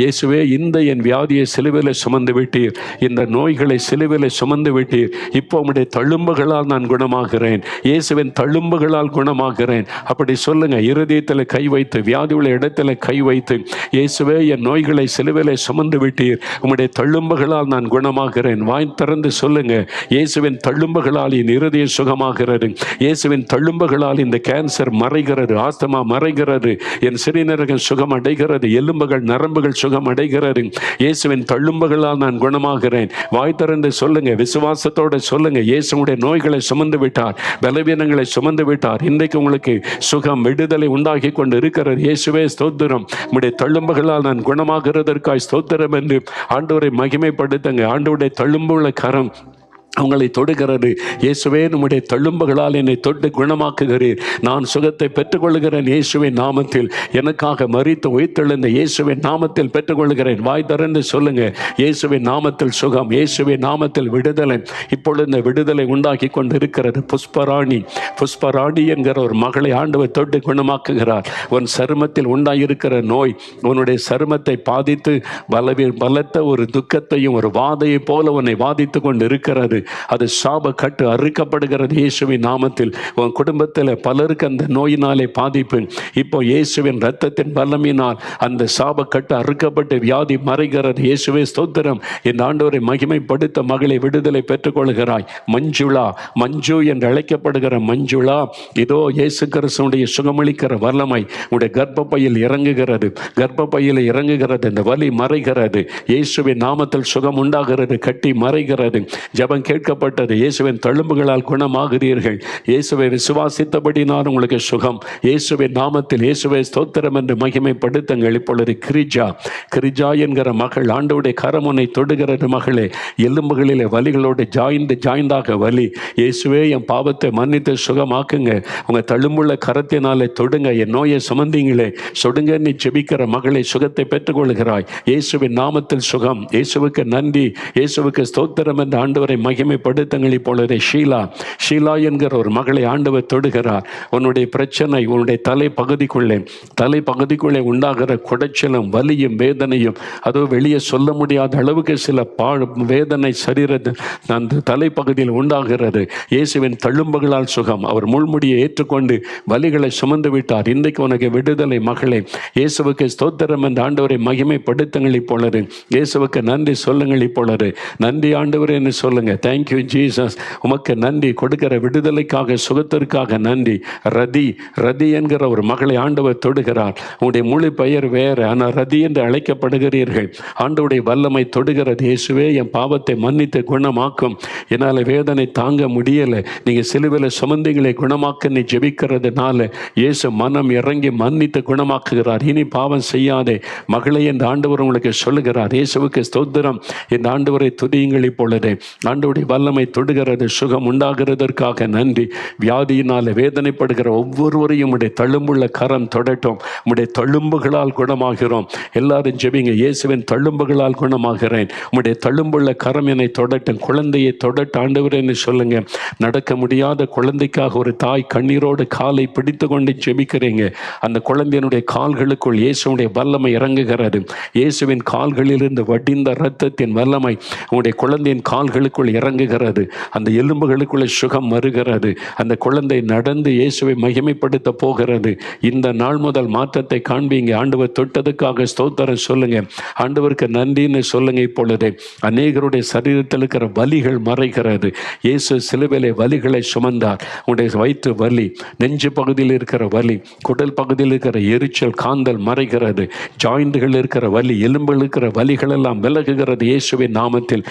இயேசுவே இந்த என் வியாதியை சிலுவையில் சுமந்து விட்டீர், இந்த நோய்களை சிலுவையில் சுமந்து விட்டீர். இப்போ உம்முடைய தழும்புகளால் நான் குணமாகிறேன், இயேசுவின் தழும்புகளால் குணமாகிறேன். அப்படி சொல்லுங்க. இருதயத்தில் கை வைத்து வியாதி உள்ள இடத்துல கை வைத்து, இயேசுவே என் நோய்களை சிலுவையில் சுமந்து விட்டீர், உம்முடைய தழும்புகளால் நான் குணமாகிறேன். வாய் திறந்து சொல்லுங்க. இயேசுவின் தழும்புகளால் என் இருதயம் சுகமாகிறது. இயேசுவின் தழும்புகளால் இந்த கேன்சர் மறைகிறது, ஆஸ்துமா மறைகிறது, என் சிறுநீரகம் சுகம் அடைகிறது, எலும்புகள் நரம்புகள் சுகம் அடைகிறது. இயேசுவின் தழும்புகளால் நான் குணமாகிறேன். வாய் திறந்து சொல்லுங்க. விசுவாசத்தோடு சொல்லுங்க. இயேசுடைய நோய்களை சுமந்து விட்டார், பலவீனங்களை சுமந்து விட்டார். இன்றைக்கு உங்களுக்கு சுகம் விடுதலை உண்டாகி கொண்டு இருக்கிறது. இயேசுவே ஸ்தோத்திரம். உம்முடைய தழும்புகளால் நான் குணமாகிறதற்காய் ஸ்தோத்திரம் என்று ஆண்டவரை மகிமைப்படுத்துங்க. ஆண்டவருடைய தழும்புள்ள கரம் உங்களை தொடுகிறது. இயேசுவே நம்முடைய தழும்புகளால் என்னை தொட்டு குணமாக்குகிறீர். நான் சுகத்தை பெற்றுக்கொள்கிறேன் இயேசுவின் நாமத்தில். எனக்காக மரித்து உயிர்த்தெழுந்த இயேசுவின் நாமத்தில் பெற்றுக்கொள்கிறேன். வாய் திறந்து சொல்லுங்க. இயேசுவின் நாமத்தில் சுகம், இயேசுவின் நாமத்தில் விடுதலை. இப்பொழுது இந்த விடுதலை உண்டாக்கி கொண்டு இருக்கிறது. புஷ்பராணி என்கிற ஒரு மகளை ஆண்டவர் தொட்டு குணமாக்குகிறார். உன் சருமத்தில் உண்டாயிருக்கிற நோய் உன்னுடைய சருமத்தை பாதித்து பலத்த ஒரு துக்கத்தையும் ஒரு வாதையை போல உன்னை வாதித்து கொண்டு இருக்கிறது. அது சாப கட்டு அறுக்கப்படுகிறது இயேசுவின் நாமத்தில். உன் குடும்பத்தில் பலருக்கு அந்த நோயினாலே பாதிப்பு, இப்போ இயேசுவின் இரத்தத்தின் வல்லமையினால் அந்த சாப கட்டு அறுக்கப்பட்டு வியாதி மறைகிறது. இயேசுவே ஸ்தோத்திரம். இந்த ஆண்டவரை மகிமைப்படுத்த மகளை விடுதலை பெற்றுக்கொள்கிறாய். மஞ்சுளா, மஞ்சு என்று அழைக்கப்படுகிற மஞ்சுளா, இதோ இயேசு கிறிஸ்துவுடைய சுகமளிக்கிற வல்லமை உடைய கர்ப்பப்பையில் இறங்குகிறது. கர்ப்பப்பையில் இறங்குகிறது. இந்த வலி மறைகிறது. இயேசுவின் நாமத்தில் சுகம் உண்டாகிறது. கட்டி மறைகிறது. ஜெபம் கேட்கப்பட்டது. இயேசுவின் தழும்புகளால் குணமாகிறீர்கள். இயேசுவை விசுவாசித்தபடினால் உங்களுக்கு சுகம். இயேசுவின் நாமத்தில் இயேசுவை ஸ்தோத்திரம் என்று மகிமைப்படுத்துங்கள். இப்பொழுது கிரிஜா என்கிற மகள், ஆண்டவருடைய கரம் உன்னை தொடுகிறது மகளே. எலும்புகளிலே வலிகளோடு ஜாய்ந்தாக வலி. இயேசுவே என் பாவத்தை மன்னித்து சுகமாக்குங்க. உங்க தழும்புள்ள கரத்தினாலே தொடுங்க. என் நோயை சுமந்தீங்களே, சொடுங்க. நீ ஜெபிக்கிற மகளை சுகத்தை பெற்றுக்கொள்கிறாய். இயேசுவின் நாமத்தில் சுகம். இயேசுவுக்கு நன்றி, இயேசுவுக்கு ஸ்தோத்திரம் என்று ஆண்டவரை மகிமைப்படுத்துங்கள். இப்பொழுது ஷீலா என்கிற ஒரு மகளை ஆண்டவர் தொடுகிறார். உன்னுடைய பிரச்சனை, உன்னுடைய தலைப்பகுதிக்குள்ளே உண்டாகிற குடைச்சலும் வலியும் வேதனையும், அதோ வெளியே சொல்ல முடியாத அளவுக்கு சில வேதனை சரீரத்தில் அந்த தலைப்பகுதியில் உண்டாகிறது. இயேசுவின் தழும்புகளால் சுகம். அவர் முள்முடியை ஏற்றுக்கொண்டு வலிகளை சுமந்து விட்டார். இன்றைக்கு உனக்கு விடுதலை மகளே. இயேசுவுக்கு ஸ்தோத்திரம் என்று ஆண்டவரை மகிமைப்படுத்துங்கள். இப்பொழுது இயேசுவுக்கு நன்றி சொல்லுங்கள். இப்பொழுது நன்றி ஆண்டவரே என்று சொல்லுங்க. Thank you Jesus. உமக்கு நன்றி. கொடுக்கிற விடுதலைக்காக, சுகத்திற்காக நன்றி. ரதி என்கிற ஒரு மகளை ஆண்டவர் தொடுகிறார். உங்களுடைய முழு பெயர் வேற, ஆனால் ரதி என்று அழைக்கப்படுகிறீர்கள். ஆண்டவருடைய வல்லமை தொடுகிறது. இயேசுவே என் பாவத்தை மன்னித்து குணமாக்கும். என்னால் வேதனை தாங்க முடியலை. நீங்கள் சிலுவையில் சுமந்தீங்களை குணமாக்க நீ ஜெபிக்கிறதுனால இயேசு மனம் இறங்கி மன்னித்து குணமாக்குகிறார். இனி பாவம் செய்யாதே மகளே என்று ஆண்டவர் உங்களுக்கு சொல்லுகிறார். இயேசுவுக்கு ஸ்தோத்திரம். இந்த ஆண்டவரை துதியுங்கள். இப்பொழுது ஆண்டவருடைய வல்லமை தொடுகிறது. சுகம் உண்டாகிறதற்காக நன்றி. வியாதியினால் வேதனைப்படுகிற ஒவ்வொருவரையும் உடைய தழும்புள்ள கரம் தொடட்டும். உடைய தழும்புகளால் குணமாகிறோம். எல்லாரும் ஜெபிங்க. இயேசுவின் தழும்புகளால் குணமாகிறேன். உடைய தழும்புள்ள கரம் என்னை தொடட்டும். குழந்தையை தொடட்டு ஆண்டவரேன்னு சொல்லுங்க. நடக்க முடியாத குழந்தைக்காக ஒரு தாய் கண்ணீரோடு காலை பிடித்து கொண்டு ஜெபிக்கிறீங்க. அந்த குழந்தையினுடைய கால்களுக்குள் இயேசுடைய வல்லமை இறங்குகிறது. இயேசுவின் கால்களிலிருந்து வடிந்த இரத்தத்தின் வல்லமை உங்களுடைய குழந்தையின் கால்களுக்குள் இறங்குகிறது. அந்த எலும்புகளுக்குள்ள சுகம் வருகிறது. அந்த குழந்தை நடந்து இயேசுவை மகிமைப்படுத்த போகிறது. இந்த நாள் முதல் மாற்றத்தை காண்பீங்க. ஆண்டவர் தொட்டதுக்காக ஸ்தோத்திரம் சொல்லுங்க. ஆண்டவருக்கு நன்றின்னு சொல்லுங்க. இப்பொழுது அநேகருடைய சரீரத்தில் இருக்கிற வலிகள் மறைகிறது. இயேசு சிலுவையிலே வலிகளை சுமந்தார். உங்களுடைய வயிற்று வலி, நெஞ்சு பகுதியில் இருக்கிற வலி, குடல் பகுதியில் இருக்கிற எரிச்சல், காந்தல் மறைகிறது. ஜாயிண்டுகள் இருக்கிற வலி, எலும்புகள் இருக்கிற வலிகள் எல்லாம் விலகுகிறது இயேசுவின் நாமத்தில்.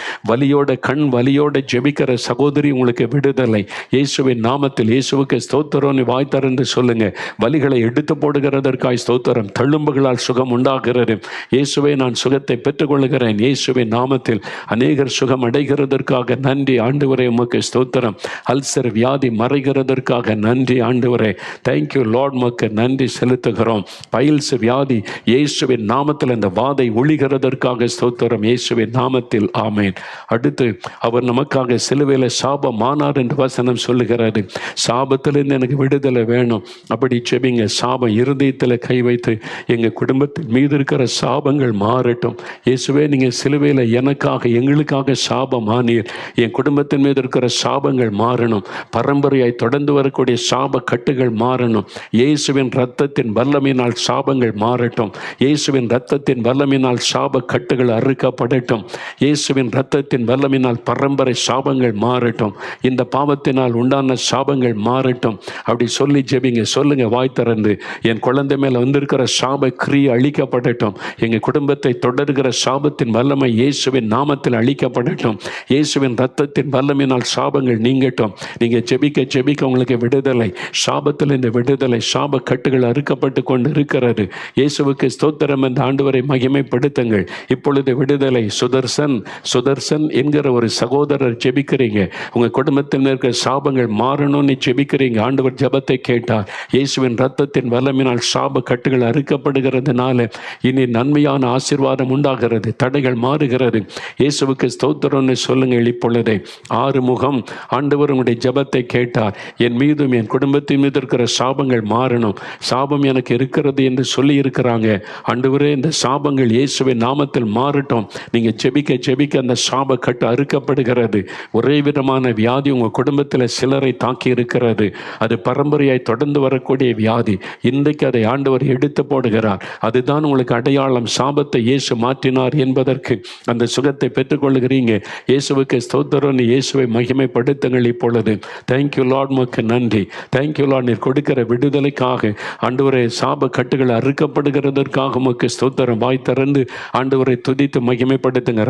கண் வலியோட ஜெபிக்கிற சகோதரி உங்களுக்கு விடுதலை இயேசுவின் நாமத்தில். இயேசுவுக்கு ஸ்தோத்திரம். வாய் திறந்து சொல்லுங்க. வலிகளை எடுத்து போடுகிறதற்காய் ஸ்தோத்திரம். தழும்புகளால் சுகம் உண்டாகிறது. இயேசுவை நான் சுகத்தை பெற்றுக்கொள்கிறேன் இயேசுவின் நாமத்தில். அநேகர் சுகம் அடைகிறதற்காக நன்றி ஆண்டவரே. உமக்கு ஸ்தோத்திரம். அல்சர் வியாதி மறைகிறதற்காக நன்றி ஆண்டவரே. Thank you Lord. உமக்கு நன்றி செலுத்துகிறோம். பைல்ஸ் வியாதி இயேசுவின் நாமத்தில் அந்த வாதை ஒழிகிறதற்காக ஸ்தோத்திரம் இயேசுவின் நாமத்தில். ஆமேன். அடுத்து அவர் நமக்காக சிலுவையில் சாபமானார் என்று வசனம் சொல்லுகிறது. சாபத்திலிருந்து எனக்கு விடுதலை வேணும். அப்படி செபிங்க. சாபம் இருதயத்தில் கை வைத்து எங்கள் குடும்பத்தின் மீது இருக்கிற சாபங்கள் மாறட்டும். இயேசுவே நீங்கள் சிலுவையில் எனக்காக எங்களுக்காக சாபமானீர். என் குடும்பத்தின் மீது இருக்கிற சாபங்கள் மாறணும். பரம்பரையாய் தொடர்ந்து வரக்கூடிய சாப கட்டுகள் மாறணும். இயேசுவின் இரத்தத்தின் வல்லமையினால் சாபங்கள் மாறட்டும். இயேசுவின் இரத்தத்தின் வல்லமையினால் சாப கட்டுகள் அறுக்கப்படட்டும். இயேசுவின் இரத்தத்தின் வல்லமையினால் பரம்பரை சாபங்கள் மாறட்டும். இந்த பாவத்தினால் உண்டான சாபங்கள் மாறட்டும். அப்படி சொல்லி ஜெபிங்க. சொல்லுங்க வாய் திறந்து. என் குழந்தை மேல வந்திருக்கிற சாப கிரியை அழிக்கப்படட்டும். எங்கள் குடும்பத்தை தொடர்கிற சாபத்தின் வல்லமை இயேசுவின் நாமத்தில் அழிக்கப்படட்டும். இயேசுவின் இரத்தத்தின் வல்லமையினால் சாபங்கள் நீங்கட்டும். நீங்க ஜெபிக்க ஜெபிக்க உங்களுக்கு விடுதலை. சாபத்தில் இந்த விடுதலை. சாப கட்டுகள் அறுக்கப்பட்டு கொண்டு இருக்கிறது. இயேசுவுக்கு ஸ்தோத்திரம் என்று ஆண்டவரை மகிமைப்படுத்துங்கள். இப்பொழுது விடுதலை. சுதர்சன் என்கிற ஒரு சகோதரர் ஜெபிக்கிறீங்க. உங்க குடும்பத்தில் இருக்கிற சாபங்கள் மாறணும்னு ஜெபிக்கிறீங்க. ஆண்டவர் ஜெபத்தை கேட்டார். இயேசுவின் இரத்தத்தின் வல்லமையினால் சாப கட்டுகள் அறுக்கப்படுகிறதுனால இனி நன்மையான ஆசீர்வாதம் உண்டாகிறது. தடைகள் மாறுகிறது. இயேசுவுக்கு ஸ்தோத்திரம்னு சொல்லுங்கள். இப்பொழுதே ஆறுமுகம் ஆண்டவர் உங்களுடைய ஜெபத்தை கேட்டார். என் மீதும் என் குடும்பத்தின் மீது இருக்கிற சாபங்கள் மாறணும். சாபம் எனக்கு இருக்கிறது என்று சொல்லி இருக்கிறாங்க. ஆண்டவரே இந்த சாபங்கள் இயேசுவின் நாமத்தில் மாறட்டும். நீங்க ஜெபிக்க ஜெபிக்க அந்த சாப கட்டு அறுக்கப்படுகிறது. இருக்கிறது. ஒரே விதமான வியாதி உங்கள் குடும்பத்தில் சிலரை தாக்கி இருக்கிறது. அது பரம்பரையாய் தொடர்ந்து வரக்கூடிய வியாதி. இன்றைக்கு அதை ஆண்டவர் எடுத்து போடுகிறார். அதுதான் உங்களுக்கு அடையாளம். சாபத்தை இயேசு மாற்றினார் என்பதற்கு அந்த சுகத்தை பெற்றுக்கொள்கிறீங்க. இயேசுவுக்கு ஸ்தோத்திரம். இயேசுவை மகிமைப்படுத்துங்கள் இப்பொழுது. தேங்க்யூ லார்ட், உமக்கு நன்றி. தேங்க்யூ லார்ட், நீர் கொடுக்கிற விடுதலைக்காக ஆண்டவரே, சாப கட்டுகள் அறுக்கப்படுகிறதற்காக உமக்கு ஸ்தோத்திரம். வாய் திறந்து ஆண்டவரை துதித்து மகிமைப்படுத்துங்க.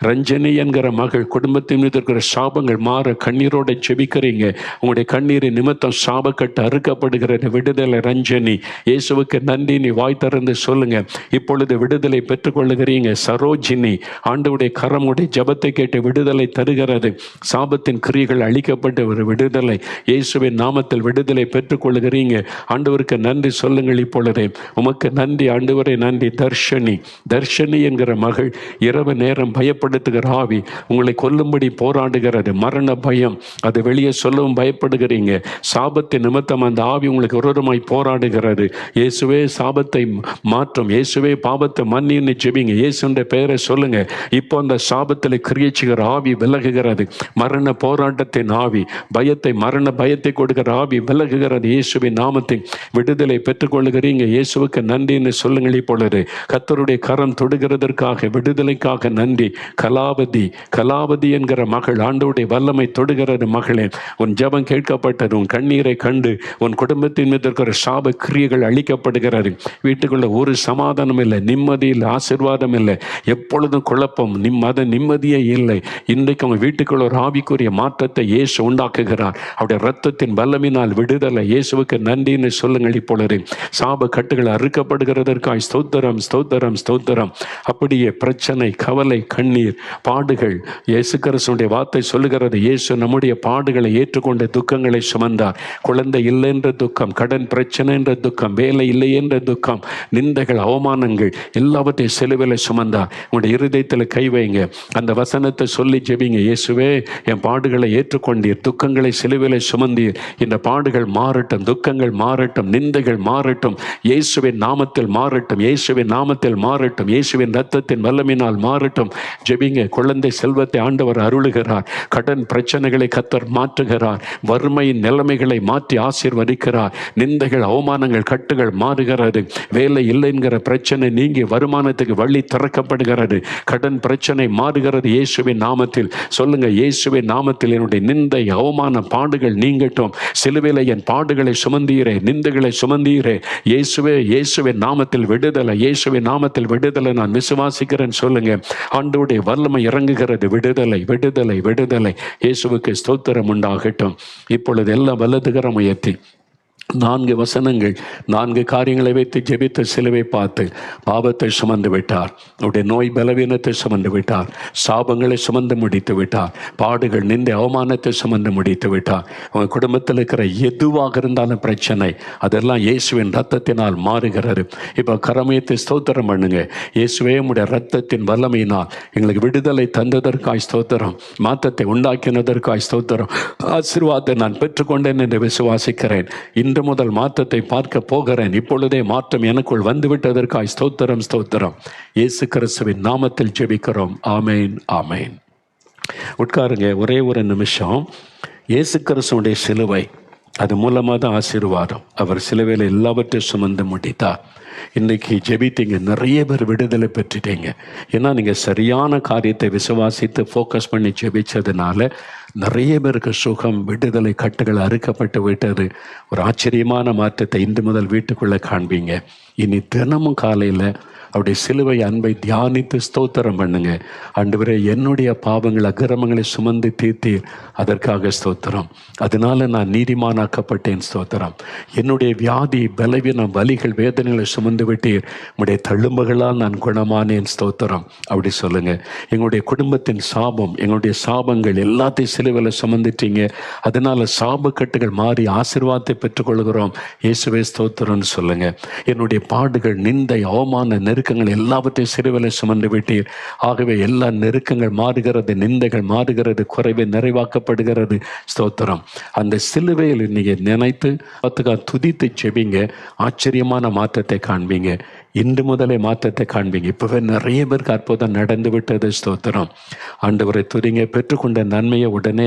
ரஞ்சனி என்கிற மகள் குடும்பத்தின் மீது இருக்கிற சாபங்கள் மாற கண்ணீரோட செபிக்கிறீங்க. உங்களுடைய கண்ணீரின் நிமித்தம் சாபக்கட்டு அறுக்கப்படுகிறது. விடுதலை ரஞ்சனி. இயேசுவுக்கு நன்றி. நீ வாய் திறந்து சொல்லுங்க. இப்பொழுது விடுதலை பெற்றுக்கொள்ளுகிறீங்க. சரோஜினி, ஆண்டவருடைய கரமுடைய ஜபத்தை கேட்டு விடுதலை தருகிறது. சாபத்தின் கிரியைகள் அழிக்கப்பட்டு ஒரு விடுதலை. இயேசுவின் நாமத்தில் விடுதலை பெற்றுக்கொள்ளுகிறீங்க. ஆண்டவருக்கு நன்றி சொல்லுங்கள் இப்பொழுதே. உமக்கு நன்றி ஆண்டவரே, நன்றி. தர்ஷனி என்கிற மகள், இரவு நேரம் பயப்படுத்துகிற ஆவி உங்களை கொல்லும்படி போராடுகிறது. மரண பயம், அது வெளியே சொல்லவும் பயப்படுகிறீங்க. சாபத்தின் நிமித்தம் அந்த ஆவி உங்களுக்கு விரோதமாய் போராடுகிறது. இயேசுவே சாபத்தை மாற்றும், இயேசுவே பாவத்தை மன்னின்னு ஜெபிங்க. இயேசுன்ற பெயரை சொல்லுங்க. இப்போ அந்த சாபத்தில் கிரியைச்சுகிற ஆவி விலகுகிறது. மரண போராட்டத்தின் ஆவி, மரண பயத்தை கொடுக்கிற ஆவி விலகுகிறது. இயேசுவின் நாமத்தை விடுதலை பெற்றுக்கொள்ளுகிறீங்க. இயேசுவுக்கு நன்றின்னு சொல்லுங்கள் இப்பொழுது. கர்த்தருடைய கரம் தொடுகிறதற்காக, விடுதலைக்காக நன்றி. கலாவதி என்கிற மகள், ஆண்டவருடைய வல்லமை தொடுகிறது. மகளே, உன் ஜெபம் கேட்கப்பட்டது. உன் கண்ணீரை கண்டு உன் குடும்பத்தின் மீது இருக்கிற சாப கிரியைகள் அழிக்கப்படுகிறது. வீட்டுக்குள்ள ஒரு சமாதானம் இல்லை, நிம்மதி இல்லை, ஆசீர்வாதம் இல்லை, எப்பொழுதும் குழப்பம், நிம்மதியே இல்லை. இன்றைக்கு உங்க வீட்டுக்குள்ள ஒரு ஆவிக்குரிய மாற்றத்தை இயேசு உண்டாக்குகிறார். அவருடைய ரத்தத்தின் வல்லமினால் விடுதலை. இயேசுவுக்கு நன்றின்னு சொல்லுங்கள் இப்பொழுது. சாப கட்டுகள் அறுக்கப்படுகிறதற்காய் ஸ்தோத்திரம். அப்படியே பிரச்சனை, கவலை, கண்ணீர், பாடுகள், இயேசு கிறிஸ்துவினுடைய வார்த்தை சொல்லுகிறது. இயேசு நம்முடைய பாடுகளை ஏற்றுக்கொண்ட துக்கங்களை சுமந்தார். குழந்தை இல்லை என்ற துக்கம், கடன் பிரச்சனை என்ற துக்கம், வேலை இல்லை என்ற துக்கம், நிந்தைகள், அவமானங்கள் எல்லாவற்றையும் சிலுவையில் சுமந்தார். உங்களுடைய இருதயத்தில் கை வைங்க. அந்த வசனத்தை சொல்லி ஜெபிங்க. இயேசுவே, என் பாடுகளை ஏற்றுக்கொண்டீர், துக்கங்களை சிலுவையில் சுமந்தீர். இந்த பாடுகள் மாறட்டும், துக்கங்கள் மாறட்டும், நிந்தைகள் மாறட்டும், இயேசுவின் நாமத்தில் மாறட்டும், இயேசுவின் நாமத்தில் மாறட்டும், இயேசுவின் ரத்தத்தின் வல்லமினால் மாறட்டும். ஜெபிங்க. குழந்தை செல்வத்தை ஆண்டவர் அருளுகிறார். கடன் பிரச்சனைகளை கர்த்தர் மாற்றுகிறார். வறுமையின் நிலைமைகளை மாற்றி ஆசீர்வதிக்கிறார். நிந்தைகள், அவமானங்கள், கட்டுகள் மாறுகிறது. வேலை இல்லை என்கிற பிரச்சனை நீங்கி வருமானத்துக்கு வழி திறக்கப்படுகிறது. கடன் பிரச்சனை மாறுகிறது. இயேசுவின் நாமத்தில் சொல்லுங்க. இயேசுவின் நாமத்தில் என்னுடைய நிந்தை, அவமான, பாடுகள் நீங்கட்டும். சிலுவையில் என் பாடுகளை சுமந்தீரே, நிந்தைகளை சுமந்தீரே. இயேசுவின் நாமத்தில் விடுதலை, இயேசுவின் நாமத்தில் விடுதலை நான் விசுவாசிக்கிறேன் சொல்லுங்க. ஆண்டவருடைய வல்லமை இறங்குகிறது. விடுதலை. இயேசுவுக்கு ஸ்தோத்திரம் உண்டாகட்டும். இப்பொழுது எல்லாம் வலதுகரம் உயர்த்தி 4 வசனங்கள், 4 காரியங்களை வைத்து ஜெபித்த சிலுவை பார்த்து பாவத்தை சுமந்து விட்டார். அவருடைய நோய் பலவீனத்தை சுமந்து விட்டார். சாபங்களை சுமந்து முடித்து விட்டார். பாடுகள், நிந்தை, அவமானத்தை சுமந்து முடித்து விட்டார். உங்கள் குடும்பத்தில் இருக்கிற எதுவாக இருந்தாலும் பிரச்சனை, அதெல்லாம் இயேசுவின் ரத்தத்தினால் மாறுகிறது. இப்போ கரமையத்தை ஸ்தோத்திரம் பண்ணுங்க. இயேசுவே, உடைய ரத்தத்தின் வல்லமையினால் எங்களுக்கு விடுதலை தந்ததற்காய் ஸ்தோத்திரம், மாற்றத்தை உண்டாக்கினதற்காய் ஸ்தோத்திரம். ஆசீர்வாதத்தை நான் பெற்றுக்கொண்டேன் என்று விசுவாசிக்கிறேன். இன்று முதல் மாற்றத்தை பார்க்க போகிறேன். இப்பொழுதே மாற்றம் எனக்குள் வந்துவிட்டதற்காய் ஸ்தோத்திரம். இயேசு கிறிஸ்துவின் நாமத்தில் ஜெபிக்கிறோம். ஆமேன். உட்காருங்க. ஒரே ஒரு நிமிஷம். இயேசு கிறிஸ்துவுடைய சிலுவை, அது மூலமாக தான் ஆசீர்வாதம். அவர் சிலுவையில் எல்லாவற்றையும் சுமந்து முடித்தார். இன்றைக்கி ஜெபித்தீங்க, நிறைய பேர் விடுதலை பெற்றுட்டீங்க. ஏன்னா நீங்கள் சரியான காரியத்தை விசுவாசித்து ஃபோக்கஸ் பண்ணி ஜெபிச்சதுனால நிறைய பேருக்கு சுகம், விடுதலை, கட்டுகள் அறுக்கப்பட்டு விட்டது. ஒரு ஆச்சரியமான மாற்றத்தை இன்று முதல் வீட்டுக்குள்ளே காண்பீங்க. இனி தினமும் காலையில் அவருடைய சிலுவை அன்பை தியானித்து ஸ்தோத்திரம் பண்ணுங்க. ஆண்டவரே, என்னுடைய பாவங்கள், அக்கிரமங்களை சுமந்து தீர்த்தீர், அதற்காக ஸ்தோத்திரம். அதனால நான் நீதிமானாக்கப்பட்டேன், ஸ்தோத்திரம். என்னுடைய வியாதி, பலவீனம், வலிகள், வேதனைகளை சுமந்து விட்டீர், உடைய தழும்புகளால் நான் குணமானேன், ஸ்தோத்திரம். அப்படி சொல்லுங்க. எங்களுடைய குடும்பத்தின் சாபம், எங்களுடைய சாபங்கள் எல்லாத்தையும் சிலுவையில் சுமந்துட்டீங்க. அதனால சாபக்கட்டுகள் மாறி ஆசீர்வாதத்தை பெற்றுக்கொள்கிறோம். இயேசுவே ஸ்தோத்திரம்னு சொல்லுங்க. என்னுடைய பாடுகள், நிந்தை, அவமான, நெருக்கங்கள் எல்லாவற்றையும் சிலுவையில் சுமந்து விட்டீர். ஆகவே எல்லா நெருக்கங்கள் மாறுகிறது, நிந்தைகள் மாறுகிறது, குறைவை நிறைவாக்கப்படுகிறது, ஸ்தோத்திரம். அந்த சிலுவையில் நீங்கள் நினைத்து துதித்து ஜெபிங்க. ஆச்சரியமான மாற்றத்தை காண்பீங்க. இன்று முதலே மாற்றத்தை காண்பீங்க. இப்போவே நிறைய பேருக்கு அற்புதம் நடந்து விட்டது. ஸ்தோத்திரம். ஆண்டவரை துதிங்க. பெற்றுக்கொண்ட நன்மையை உடனே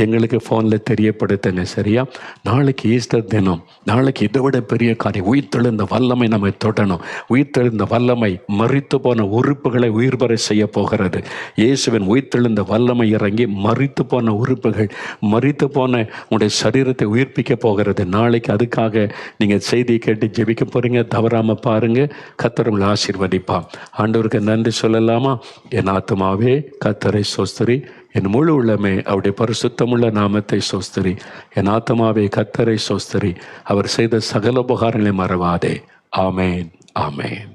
எங்களுக்கு ஃபோனில் தெரியப்படுத்துங்க. சரியா? நாளைக்கு ஈஸ்டர் தினம். நாளைக்கு இதை விட பெரிய காரியம். உயிர்த்தெழுந்த வல்லமை நம்மை தொடணும். உயிர்த்தெழுந்த வல்லமை மரித்து போன உறுப்புகளை உயிர் பெற செய்ய போகிறது. இயேசுவின் உயிர்த்தெழுந்த வல்லமை இறங்கி மரித்து போன உறுப்புகள், மரித்து போன உங்களுடைய சரீரத்தை உயிர்ப்பிக்க போகிறது. நாளைக்கு அதுக்காக நீங்கள் செய்தியை கேட்டு ஜெபிக்க போகிறீங்க. தவறாமல் பாருங்கள். கர்த்தர் உங்களை ஆசீர்வதிப்பார். ஆண்டவருக்கு நன்றி சொல்லலாமா? என் ஆத்துமாவே கர்த்தரை சோஸ்திரி, என் முழு உள்ளமே அவருடைய பரிசுத்தமுள்ள நாமத்தை சோஸ்திரி. என் ஆத்துமாவே கர்த்தரை சோஸ்திரி, அவர் செய்த சகல உபகாரங்களை மறவாதே. ஆமேன், ஆமேன்.